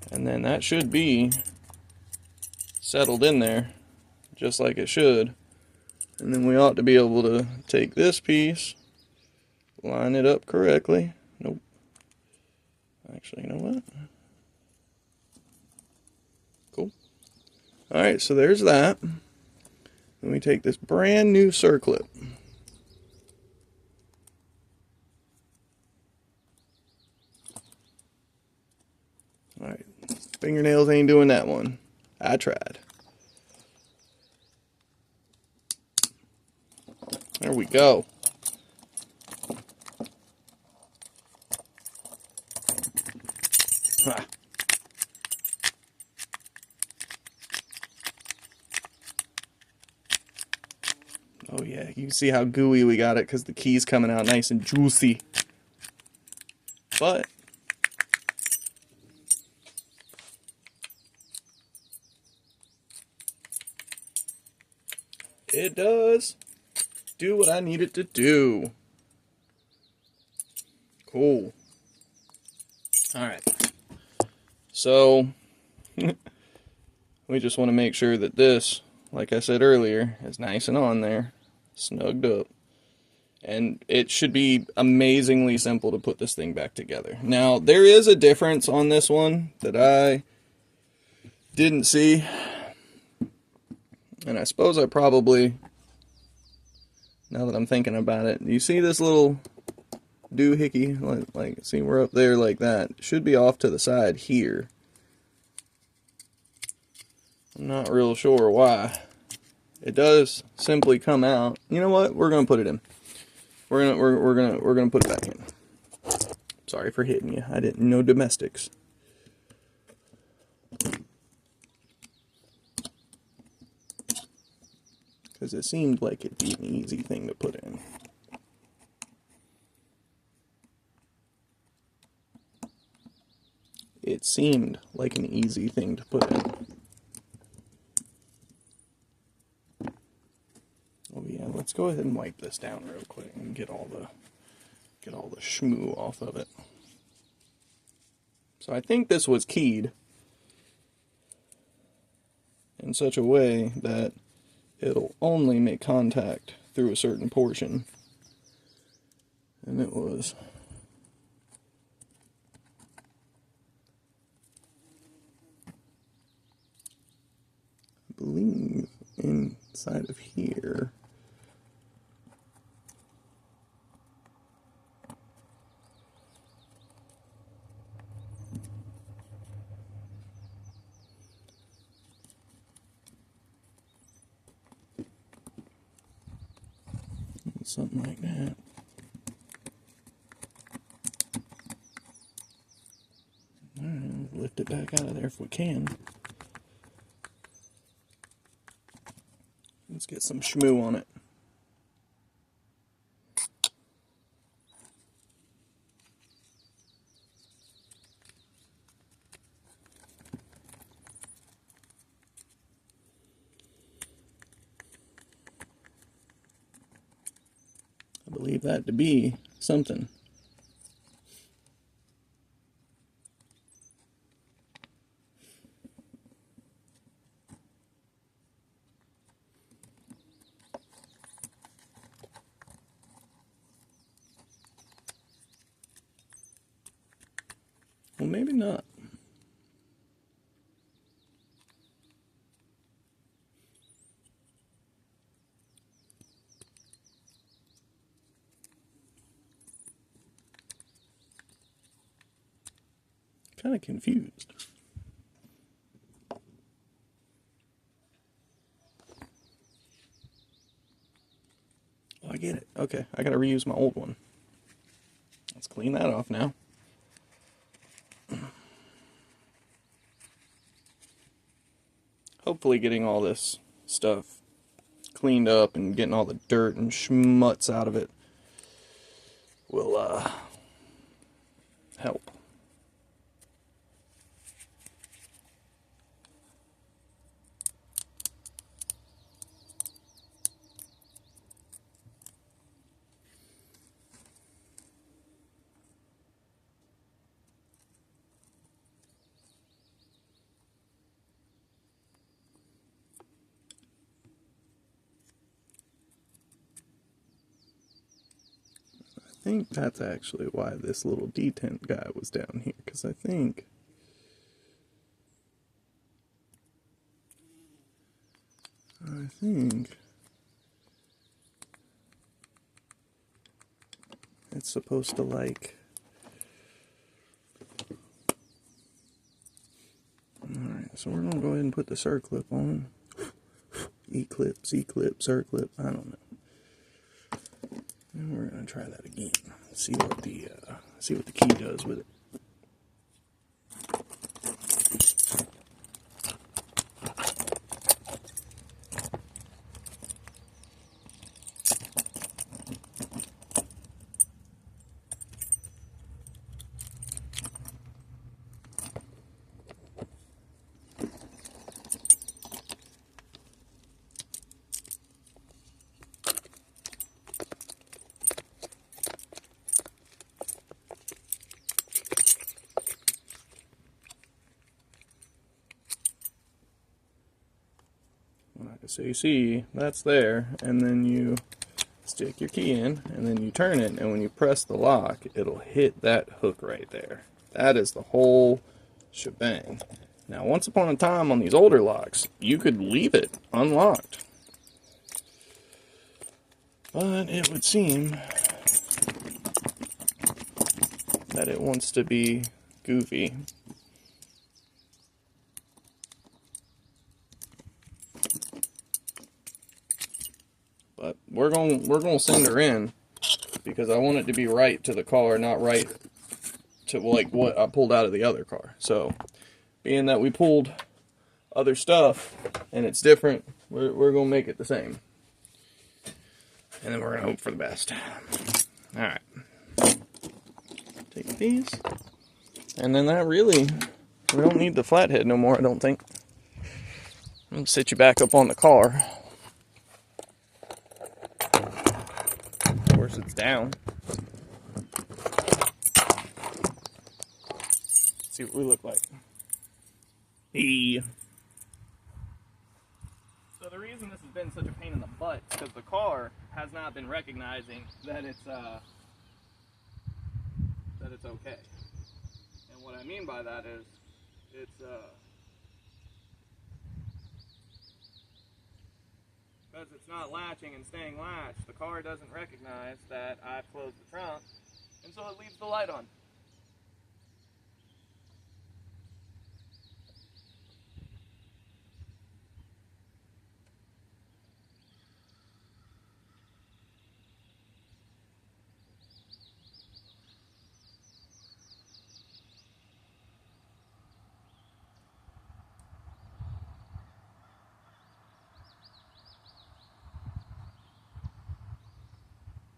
And then that should be settled in there, just like it should. And then we ought to be able to take this piece, line it up correctly. Nope. Actually, you know what? Cool. Alright, so there's that. Then we take this brand new circlip. Alright, fingernails ain't doing that one. I tried. There we go. Ah. Oh yeah, you can see how gooey we got it because the key's coming out nice and juicy. But it does do what I need it to do. Cool. Alright. So, we just want to make sure that this, like I said earlier, is nice and on there, snugged up. And it should be amazingly simple to put this thing back together. Now, there is a difference on this one that I didn't see. And I suppose I probably, now that I'm thinking about it, you see this little doohickey? Like, see, we're up there like that. It should be off to the side here. I'm not real sure why. It does simply come out. You know what? We're gonna put it in. We're gonna put it back in. Sorry for hitting you. I didn't know domestics. Because it seemed like it'd be an easy thing to put in. It seemed like an easy thing to put in. Oh yeah, let's go ahead and wipe this down real quick and get all the schmoo off of it. So I think this was keyed in such a way that it'll only make contact through a certain portion. And it was, I believe, inside of here. Something like that. Alright, lift it back out of there if we can. Let's get some schmoo on it. I believe that to be something. Well, maybe not. Kind of confused. Oh, I get it. Okay, I gotta reuse my old one. Let's clean that off now. Hopefully getting all this stuff cleaned up and getting all the dirt and schmutz out of it will help. I think that's actually why this little detent guy was down here, because I think it's supposed to like. Alright, so we're gonna go ahead and put the circlip on. E-clip, C-clip, circlip, I don't know. And we're gonna try that again. See what the key does with it. So you see, that's there, and then you stick your key in, and then you turn it, and when you press the lock, it'll hit that hook right there. That is the whole shebang. Now, once upon a time on these older locks, you could leave it unlocked. But it would seem that it wants to be goofy. But we're gonna send her in because I want it to be right to the car, not right to like what I pulled out of the other car. So, being that we pulled other stuff and it's different, we're gonna make it the same, and then we're gonna hope for the best. All right, take these, and then that really we don't need the flathead no more. I don't think. I'm gonna sit you back up on the car. Of course, it's down. Let's see what we look like. Hey. So the reason this has been such a pain in the butt is because the car has not been recognizing that it's okay. And what I mean by that is it's because it's not latching and staying latched, the car doesn't recognize that I've closed the trunk, and so it leaves the light on.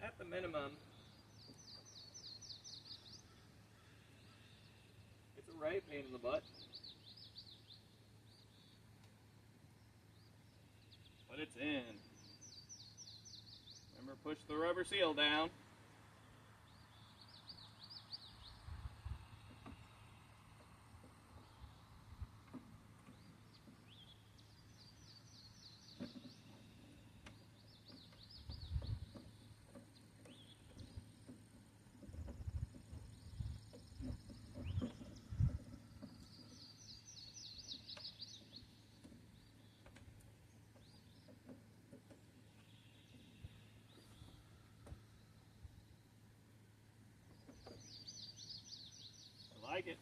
At the minimum, it's a right pain in the butt. But it's in. Remember, push the rubber seal down. I like it.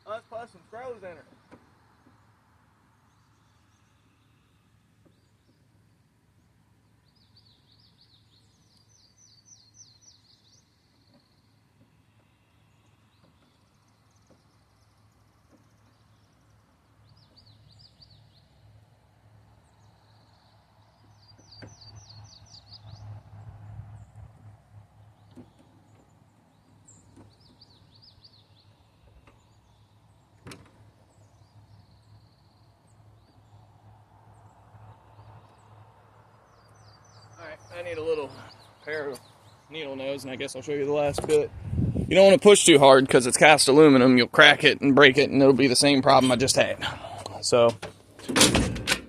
Let's put some screws in her. I need a little pair of needle nose, and I guess I'll show you the last bit. You don't want to push too hard because it's cast aluminum. You'll crack it and break it, and it'll be the same problem I just had. So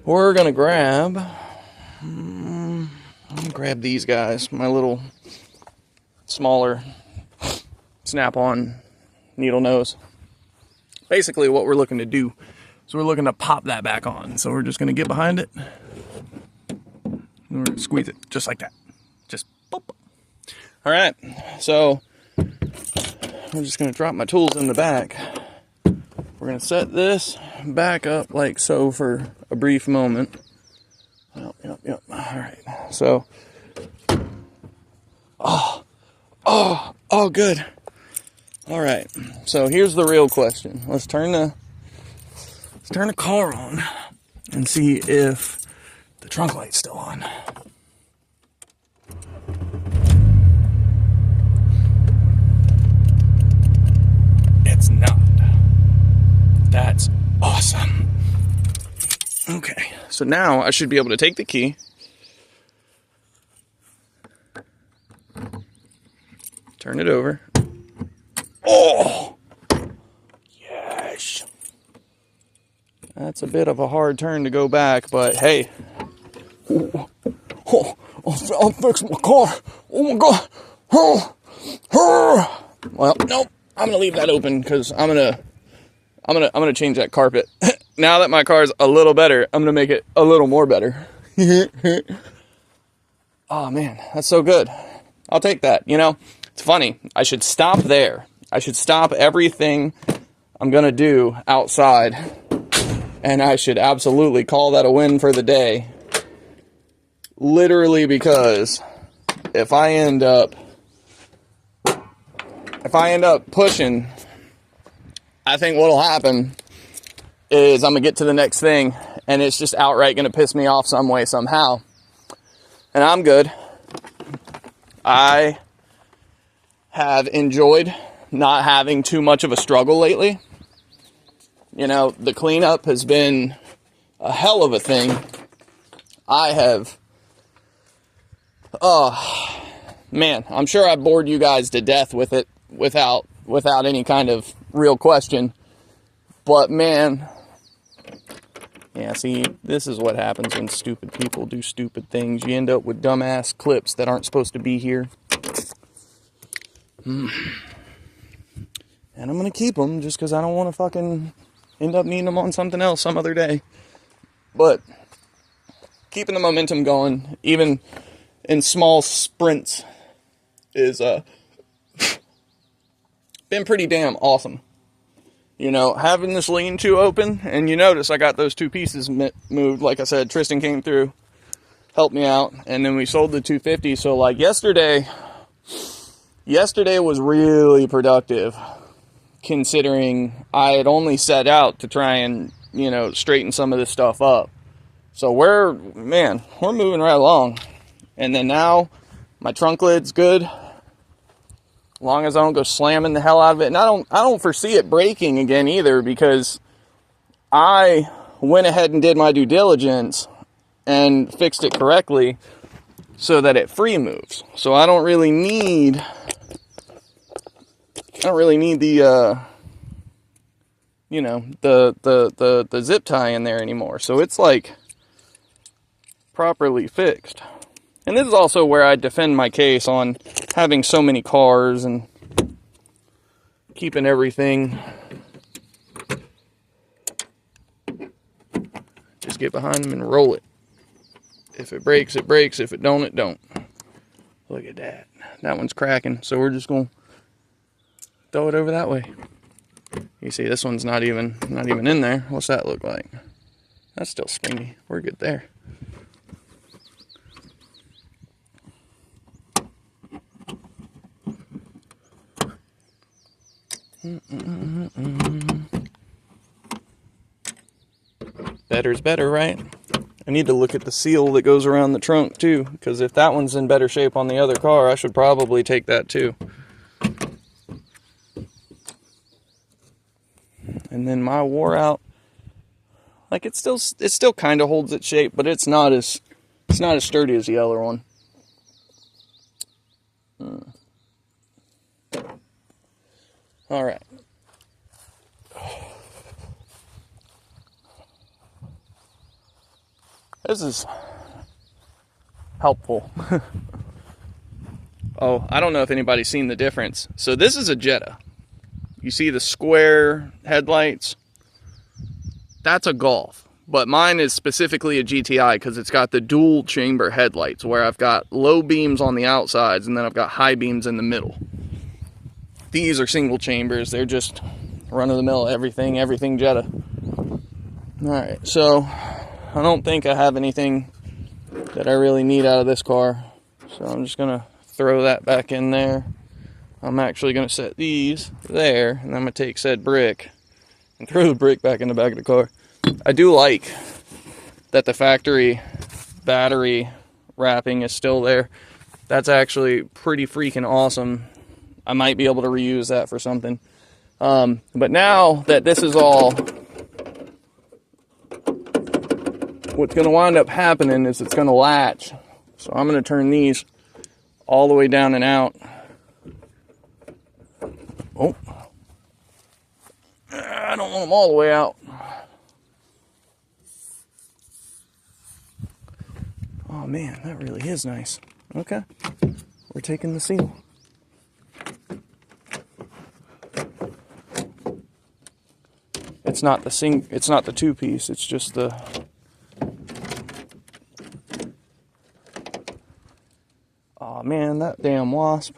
we're gonna grab. I'm gonna grab these guys, my little smaller snap-on needle nose. Basically, what we're looking to do is we're looking to pop that back on. So we're just gonna get behind it. And we're gonna squeeze it just like that. Just boop. All right. So I'm just going to drop my tools in the back. We're going to set this back up like so for a brief moment. Yep. All right. So, oh, good. All right. So here's the real question. Let's turn the car on and see if the trunk light's still on. It's not. That's awesome. Okay, so now I should be able to take the key, turn it over. Oh! Yes! That's a bit of a hard turn to go back, but hey. I'll fix my car. Oh my God. Well, nope. I'm gonna leave that open because I'm gonna change that carpet. Now that my car's a little better, I'm gonna make it a little more better. Oh man, that's so good. I'll take that. You know, it's funny. I should stop there. I should stop everything I'm gonna do outside, and I should absolutely call that a win for the day. Literally, because if I end up pushing, I think what'll happen is I'm gonna get to the next thing and it's just outright gonna piss me off some way, somehow. And I'm good. I have enjoyed not having too much of a struggle lately. You know, the cleanup has been a hell of a thing. I have, man, I'm sure I bored you guys to death with it without any kind of real question. But man, yeah, see, this is what happens when stupid people do stupid things. You end up with dumbass clips that aren't supposed to be here. And I'm gonna keep them just because I don't want to fucking end up needing them on something else some other day. But keeping the momentum going, even in small sprints, is been pretty damn awesome. You know, having this lean-to open, and you notice I got those two pieces moved. Like I said, Tristan came through, helped me out, and then we sold the 250. So like yesterday was really productive, considering I had only set out to try and, you know, straighten some of this stuff up. So we're moving right along. And then now my trunk lid's good, as long as I don't go slamming the hell out of it. And I don't foresee it breaking again either, because I went ahead and did my due diligence and fixed it correctly so that it free moves. So I don't really need the you know, the zip tie in there anymore. So it's like properly fixed. And this is also where I defend my case on having so many cars and keeping everything. Just get behind them and roll it. If it breaks, it breaks. If it don't, it don't. Look at that. That one's cracking. So we're just going to throw it over that way. You see, this one's not even in there. What's that look like? That's still springy. We're good there. Better's better, right? I need to look at the seal that goes around the trunk too, because if that one's in better shape on the other car, I should probably take that too. And then my wore out, like it still kind of holds its shape, but it's not as sturdy as the other one. All right. This is helpful. Oh, I don't know if anybody's seen the difference. So this is a Jetta. You see the square headlights? That's a Golf. But mine is specifically a GTI because it's got the dual chamber headlights where I've got low beams on the outsides and then I've got high beams in the middle. These are single chambers. They're just run-of-the-mill everything Jetta. Alright, so I don't think I have anything that I really need out of this car. So I'm just going to throw that back in there. I'm actually going to set these there, and I'm going to take said brick and throw the brick back in the back of the car. I do like that the factory battery wrapping is still there. That's actually pretty freaking awesome. I might be able to reuse that for something. But now that this is all, what's going to wind up happening is it's going to latch. So I'm going to turn these all the way down and out. Oh, I don't want them all the way out. Oh man, that really is nice. Okay, we're taking the seal. It's not the two-piece, it's just the oh man, that damn wasp.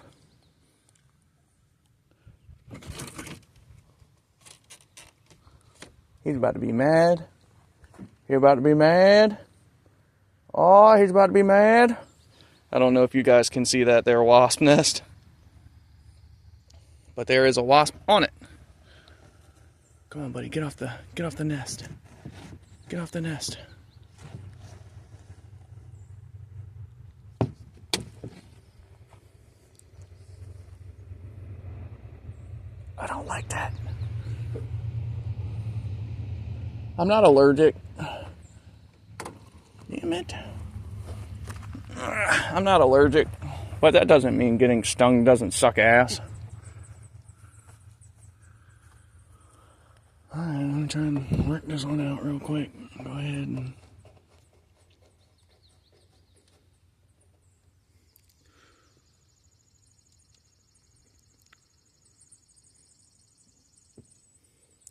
He's about to be mad. He's about to be mad. Oh, he's about to be mad. I don't know if you guys can see that there wasp nest. But there is a wasp on it. Come on, buddy, get off the nest. Get off the nest. I don't like that. I'm not allergic. Damn it. I'm not allergic, but that doesn't mean getting stung doesn't suck ass. Alright, I'm gonna try and work this one out real quick. Go ahead and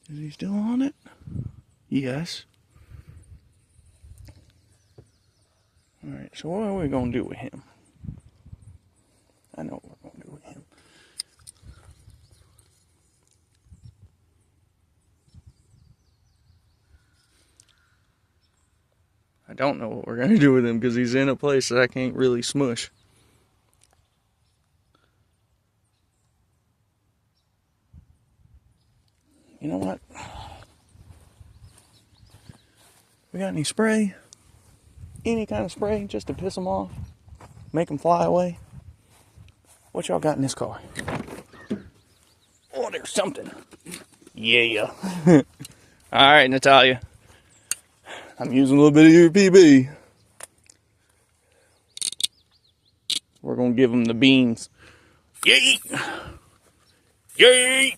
is he still on it? Yes. Alright, so what are we going to do with him? I know what we're going to do with him. I don't know what we're going to do with him because he's in a place that I can't really smush. You know what? We got any spray? Any kind of spray just to piss them off? Make them fly away? What y'all got in this car? Oh, there's something. Yeah. Alright, Natalia. I'm using a little bit of your PB. We're going to give them the beans. Yay! Yay!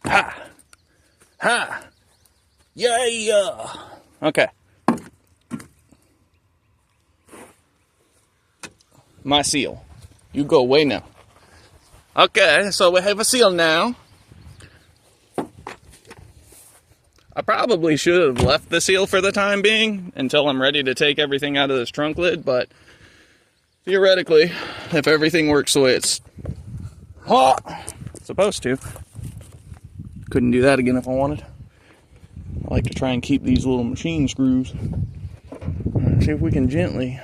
Ha! Ha! Yeah! Okay. My seal. You go away now. Okay, so we have a seal now. I probably should have left the seal for the time being until I'm ready to take everything out of this trunk lid, but theoretically, if everything works the way it's supposed to, couldn't do that again if I wanted. I like to try and keep these little machine screws. See if we can gently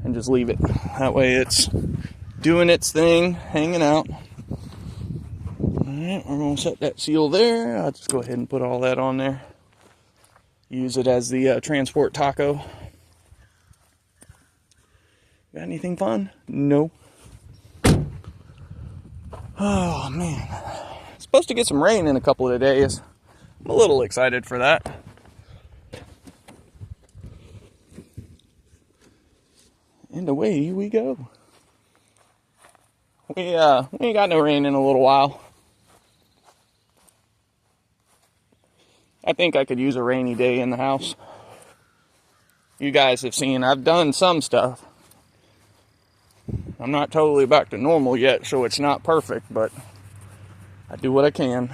and just leave it. That way it's doing its thing, hanging out. Alright, we're going to set that seal there. I'll just go ahead and put all that on there. Use it as the transport taco. Got anything fun? No. Oh, man. It's supposed to get some rain in a couple of days. I'm a little excited for that. And away we go. We ain't got no rain in a little while. I think I could use a rainy day in the house. You guys have seen I've done some stuff. I'm not totally back to normal yet, so it's not perfect, but I do what I can.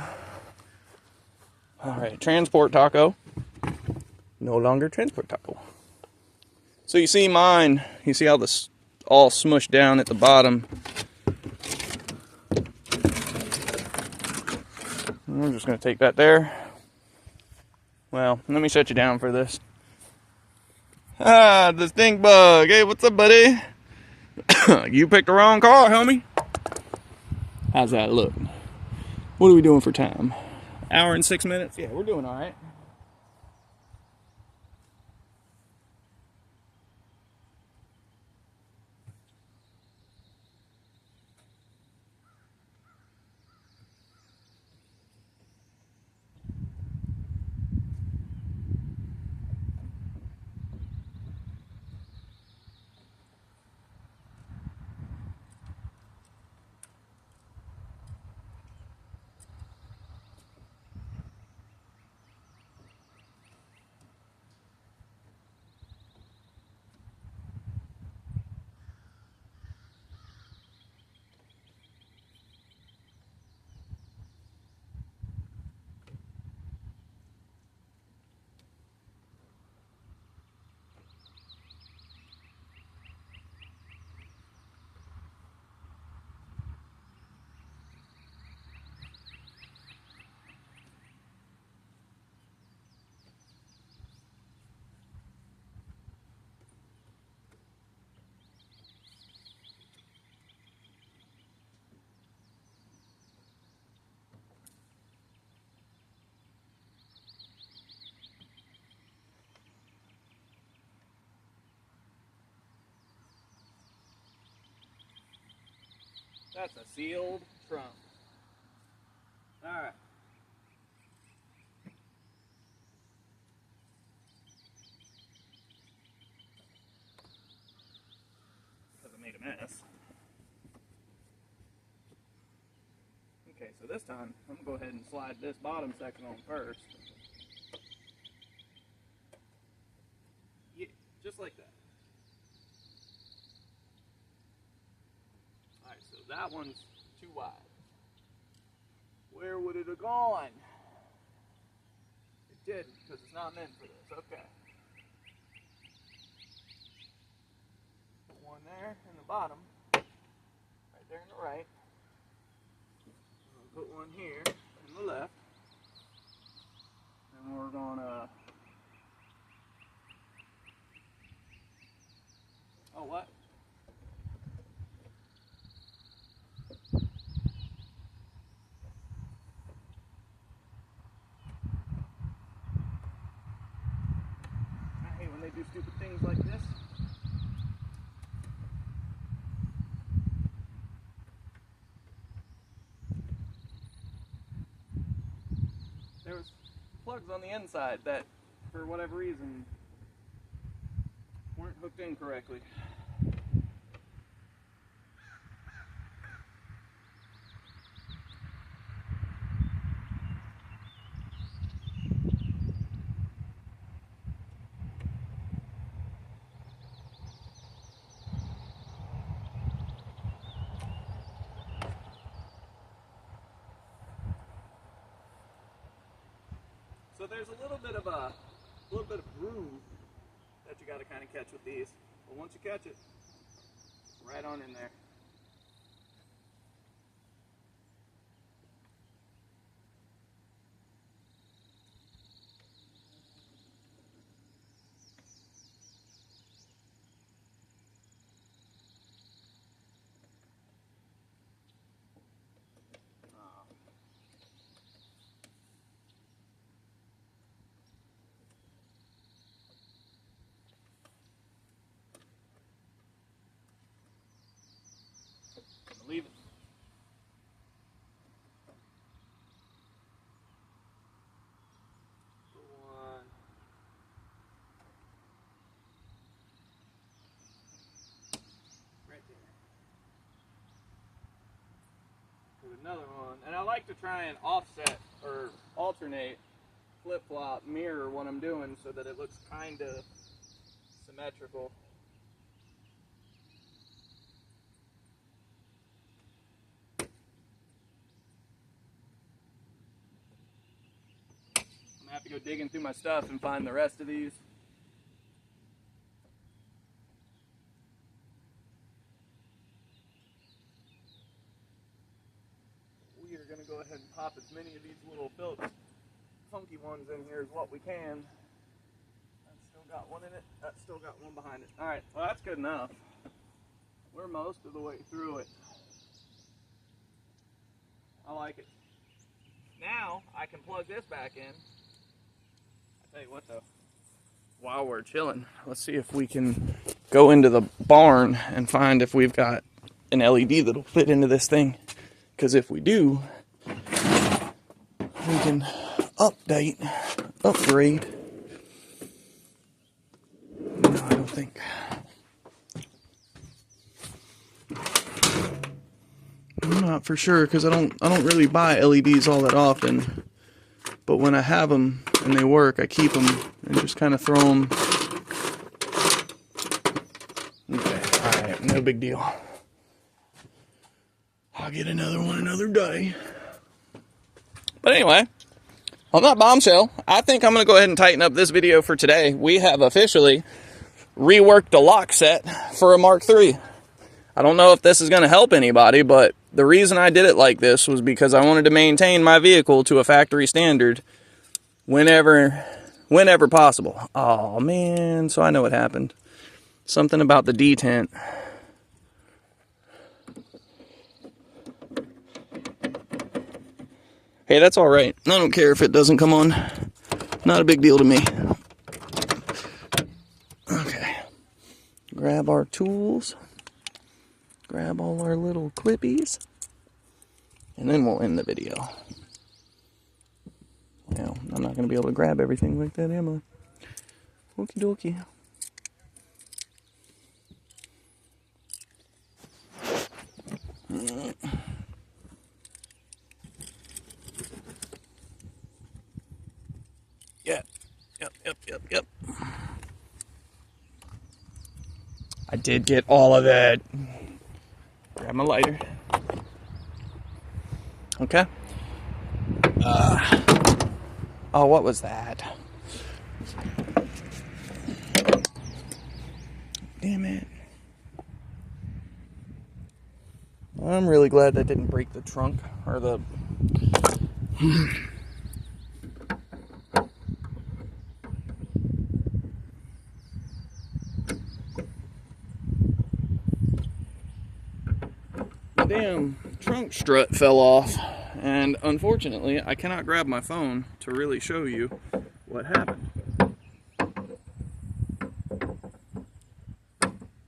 Alright, transport taco. No longer transport taco. So you see mine, you see how this all smushed down at the bottom. I'm just going to take that there. Well, let me shut you down for this. Ah, the stink bug. Hey, what's up, buddy? You picked the wrong car, homie. How's that look? What are we doing for time? Hour and 6 minutes? Yeah, we're doing all right. That's a sealed trunk. All right. Because I made a mess. Okay, so this time I'm going to go ahead and slide this bottom section on first. Yeah, just like that. Alright, so that one's too wide. Where would it have gone? It didn't, because it's not meant for this. Okay. Put one there in the bottom. Right there in the right. We'll put one here in the left. And we're gonna... Oh, what? I hate when they do stupid things like this. There was plugs on the inside that, for whatever reason, weren't hooked in correctly. So there's a little bit of groove that you got to kind of catch with these. But once you catch it, right on in there. another one. And I like to try and offset or alternate, flip-flop, mirror what I'm doing so that it looks kind of symmetrical. I'm gonna have to go digging through my stuff and find the rest of these. We are gonna go ahead and pop as many of these little funky ones in here as what we can. That's still got one in it. That's still got one behind it. All right, well that's good enough. We're most of the way through it. I like it. Now I can plug this back in. I tell you what though, while we're chilling, let's see if we can go into the barn and find if we've got an LED that'll fit into this thing. Because if we do, we can upgrade. No, I don't think. I'm not for sure because I don't really buy LEDs all that often. But when I have them and they work, I keep them and just kind of throw them. Okay, all right, no big deal. I'll get another one another day. But anyway, on that bombshell, I think I'm going to go ahead and tighten up this video for today. We have officially reworked a lock set for a Mk3. I don't know if this is going to help anybody, but the reason I did it like this was because I wanted to maintain my vehicle to a factory standard whenever possible. Oh man, so I know what happened. Something about the detent. Hey, that's all right. I don't care if it doesn't come on. Not a big deal to me. Okay. Grab our tools. Grab all our little clippies. And then we'll end the video. Now, I'm not going to be able to grab everything like that, am I? Okie dokie. Yep. I did get all of it. Grab my lighter. Okay. Oh, what was that? Damn it. I'm really glad that didn't break the trunk or the... damn trunk strut fell off, and unfortunately I cannot grab my phone to really show you what happened.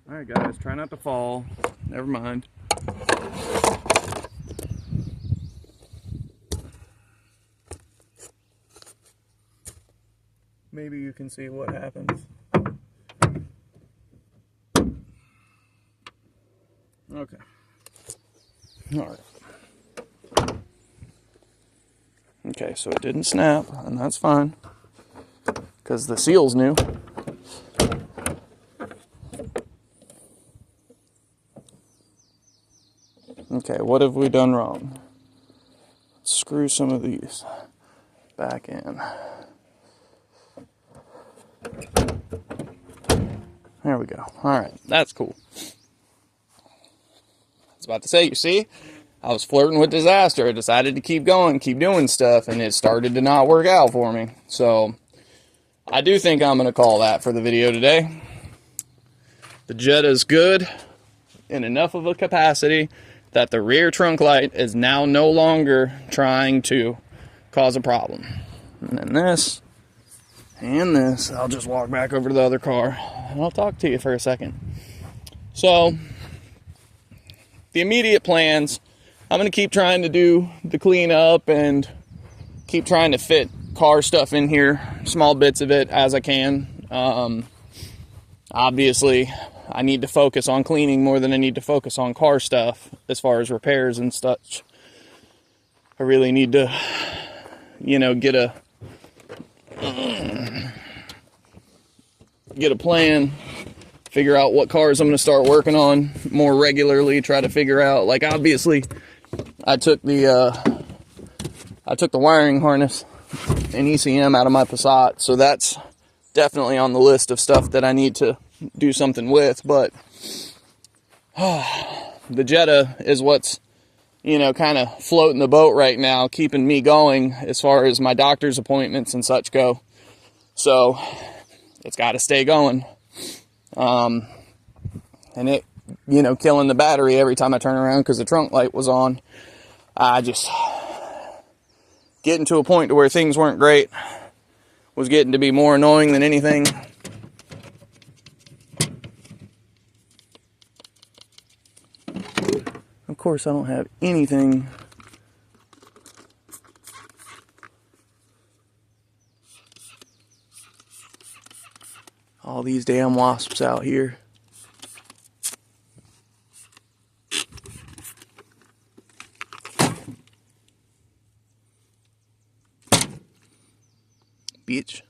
Alright guys, try not to fall. Never mind. Maybe you can see what happens. Okay. Alright. Okay, so it didn't snap, and that's fine, because the seal's new. Okay, what have we done wrong? Let's screw some of these back in. There we go. Alright, that's cool. I was about to say, you see, I was flirting with disaster. I decided to keep going, keep doing stuff, and it started to not work out for me. So, I do think I'm going to call that for the video today. The Jetta's good in enough of a capacity that the rear trunk light is now no longer trying to cause a problem. And then this, and this, I'll just walk back over to the other car, and I'll talk to you for a second. So, the immediate plans, I'm going to keep trying to do the cleanup and keep trying to fit car stuff in here, small bits of it as I can. Obviously, I need to focus on cleaning more than I need to focus on car stuff as far as repairs and such. I really need to, you know, get a plan, figure out what cars I'm going to start working on more regularly, try to figure out, like, obviously I took the wiring harness and ECM out of my Passat, so that's definitely on the list of stuff that I need to do something with. But the Jetta is what's, you know, kind of floating the boat right now, keeping me going as far as my doctor's appointments and such go. So it's got to stay going. And it, you know, killing the battery every time I turn around because the trunk light was on. I just getting to a point to where things weren't great, was getting to be more annoying than anything. Of course, I don't have anything all these damn wasps out here. Bitch.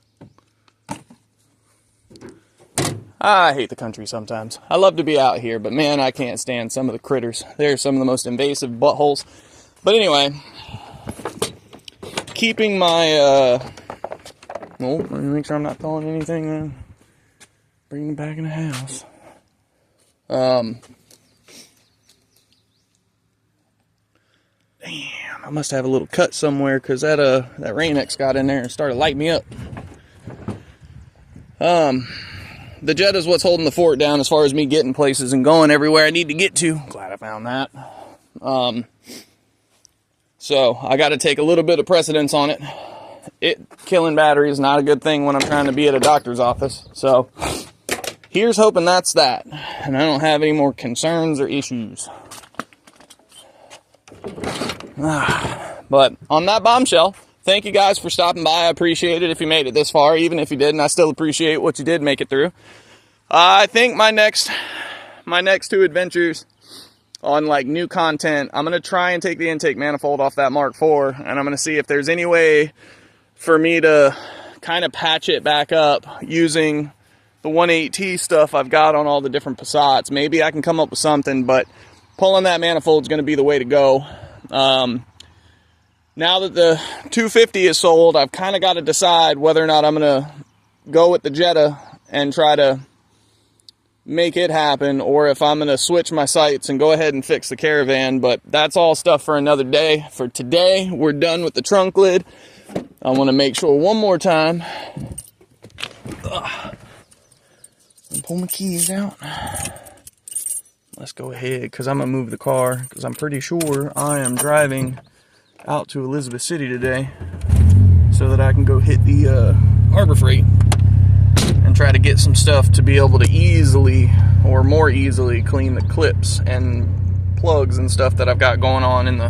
I hate the country sometimes. I love to be out here, but man, I can't stand some of the critters. They're some of the most invasive buttholes. But anyway, keeping my, let me make sure I'm not throwing anything in. Bring them back in the house. Damn, I must have a little cut somewhere because that Rain-X got in there and started lighting me up. The Jetta's what's holding the fort down as far as me getting places and going everywhere I need to get to. Glad I found that. So I got to take a little bit of precedence on it. Killing battery is not a good thing when I'm trying to be at a doctor's office. So here's hoping that's that, and I don't have any more concerns or issues. But on that bombshell, thank you guys for stopping by. I appreciate it if you made it this far. Even if you didn't, I still appreciate what you did make it through. I think my next 2 adventures on like new content, I'm going to try and take the intake manifold off that Mark IV, and I'm going to see if there's any way for me to kind of patch it back up using the 1.8T stuff I've got on all the different Passats. Maybe I can come up with something, but pulling that manifold is going to be the way to go. Now that the 250 is sold, I've kind of got to decide whether or not I'm going to go with the Jetta and try to make it happen, or if I'm going to switch my sights and go ahead and fix the Caravan. But that's all stuff for another day. For today, we're done with the trunk lid. I want to make sure one more time. Pull my keys out. Let's go ahead, because I'm going to move the car, because I'm pretty sure I am driving out to Elizabeth City today so that I can go hit the Harbor Freight and try to get some stuff to be able to easily, or more easily, clean the clips and plugs and stuff that I've got going on in the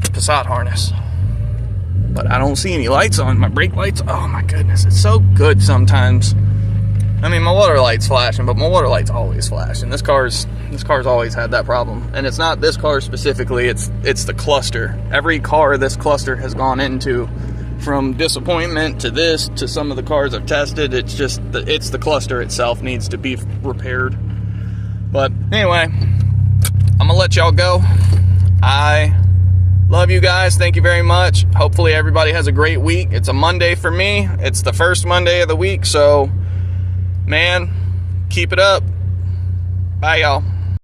Passat harness. But I don't see any lights on. My brake lights, oh my goodness, it's so good sometimes. I mean, my water light's flashing, but my water light's always flashing. This car's always had that problem. And it's not this car specifically, it's the cluster. Every car this cluster has gone into, from disappointment to this to some of the cars I've tested, it's the cluster itself needs to be repaired. But anyway, I'm gonna let y'all go. I love you guys. Thank you very much. Hopefully everybody has a great week. It's a Monday for me. It's the first Monday of the week, so man, keep it up. Bye, y'all.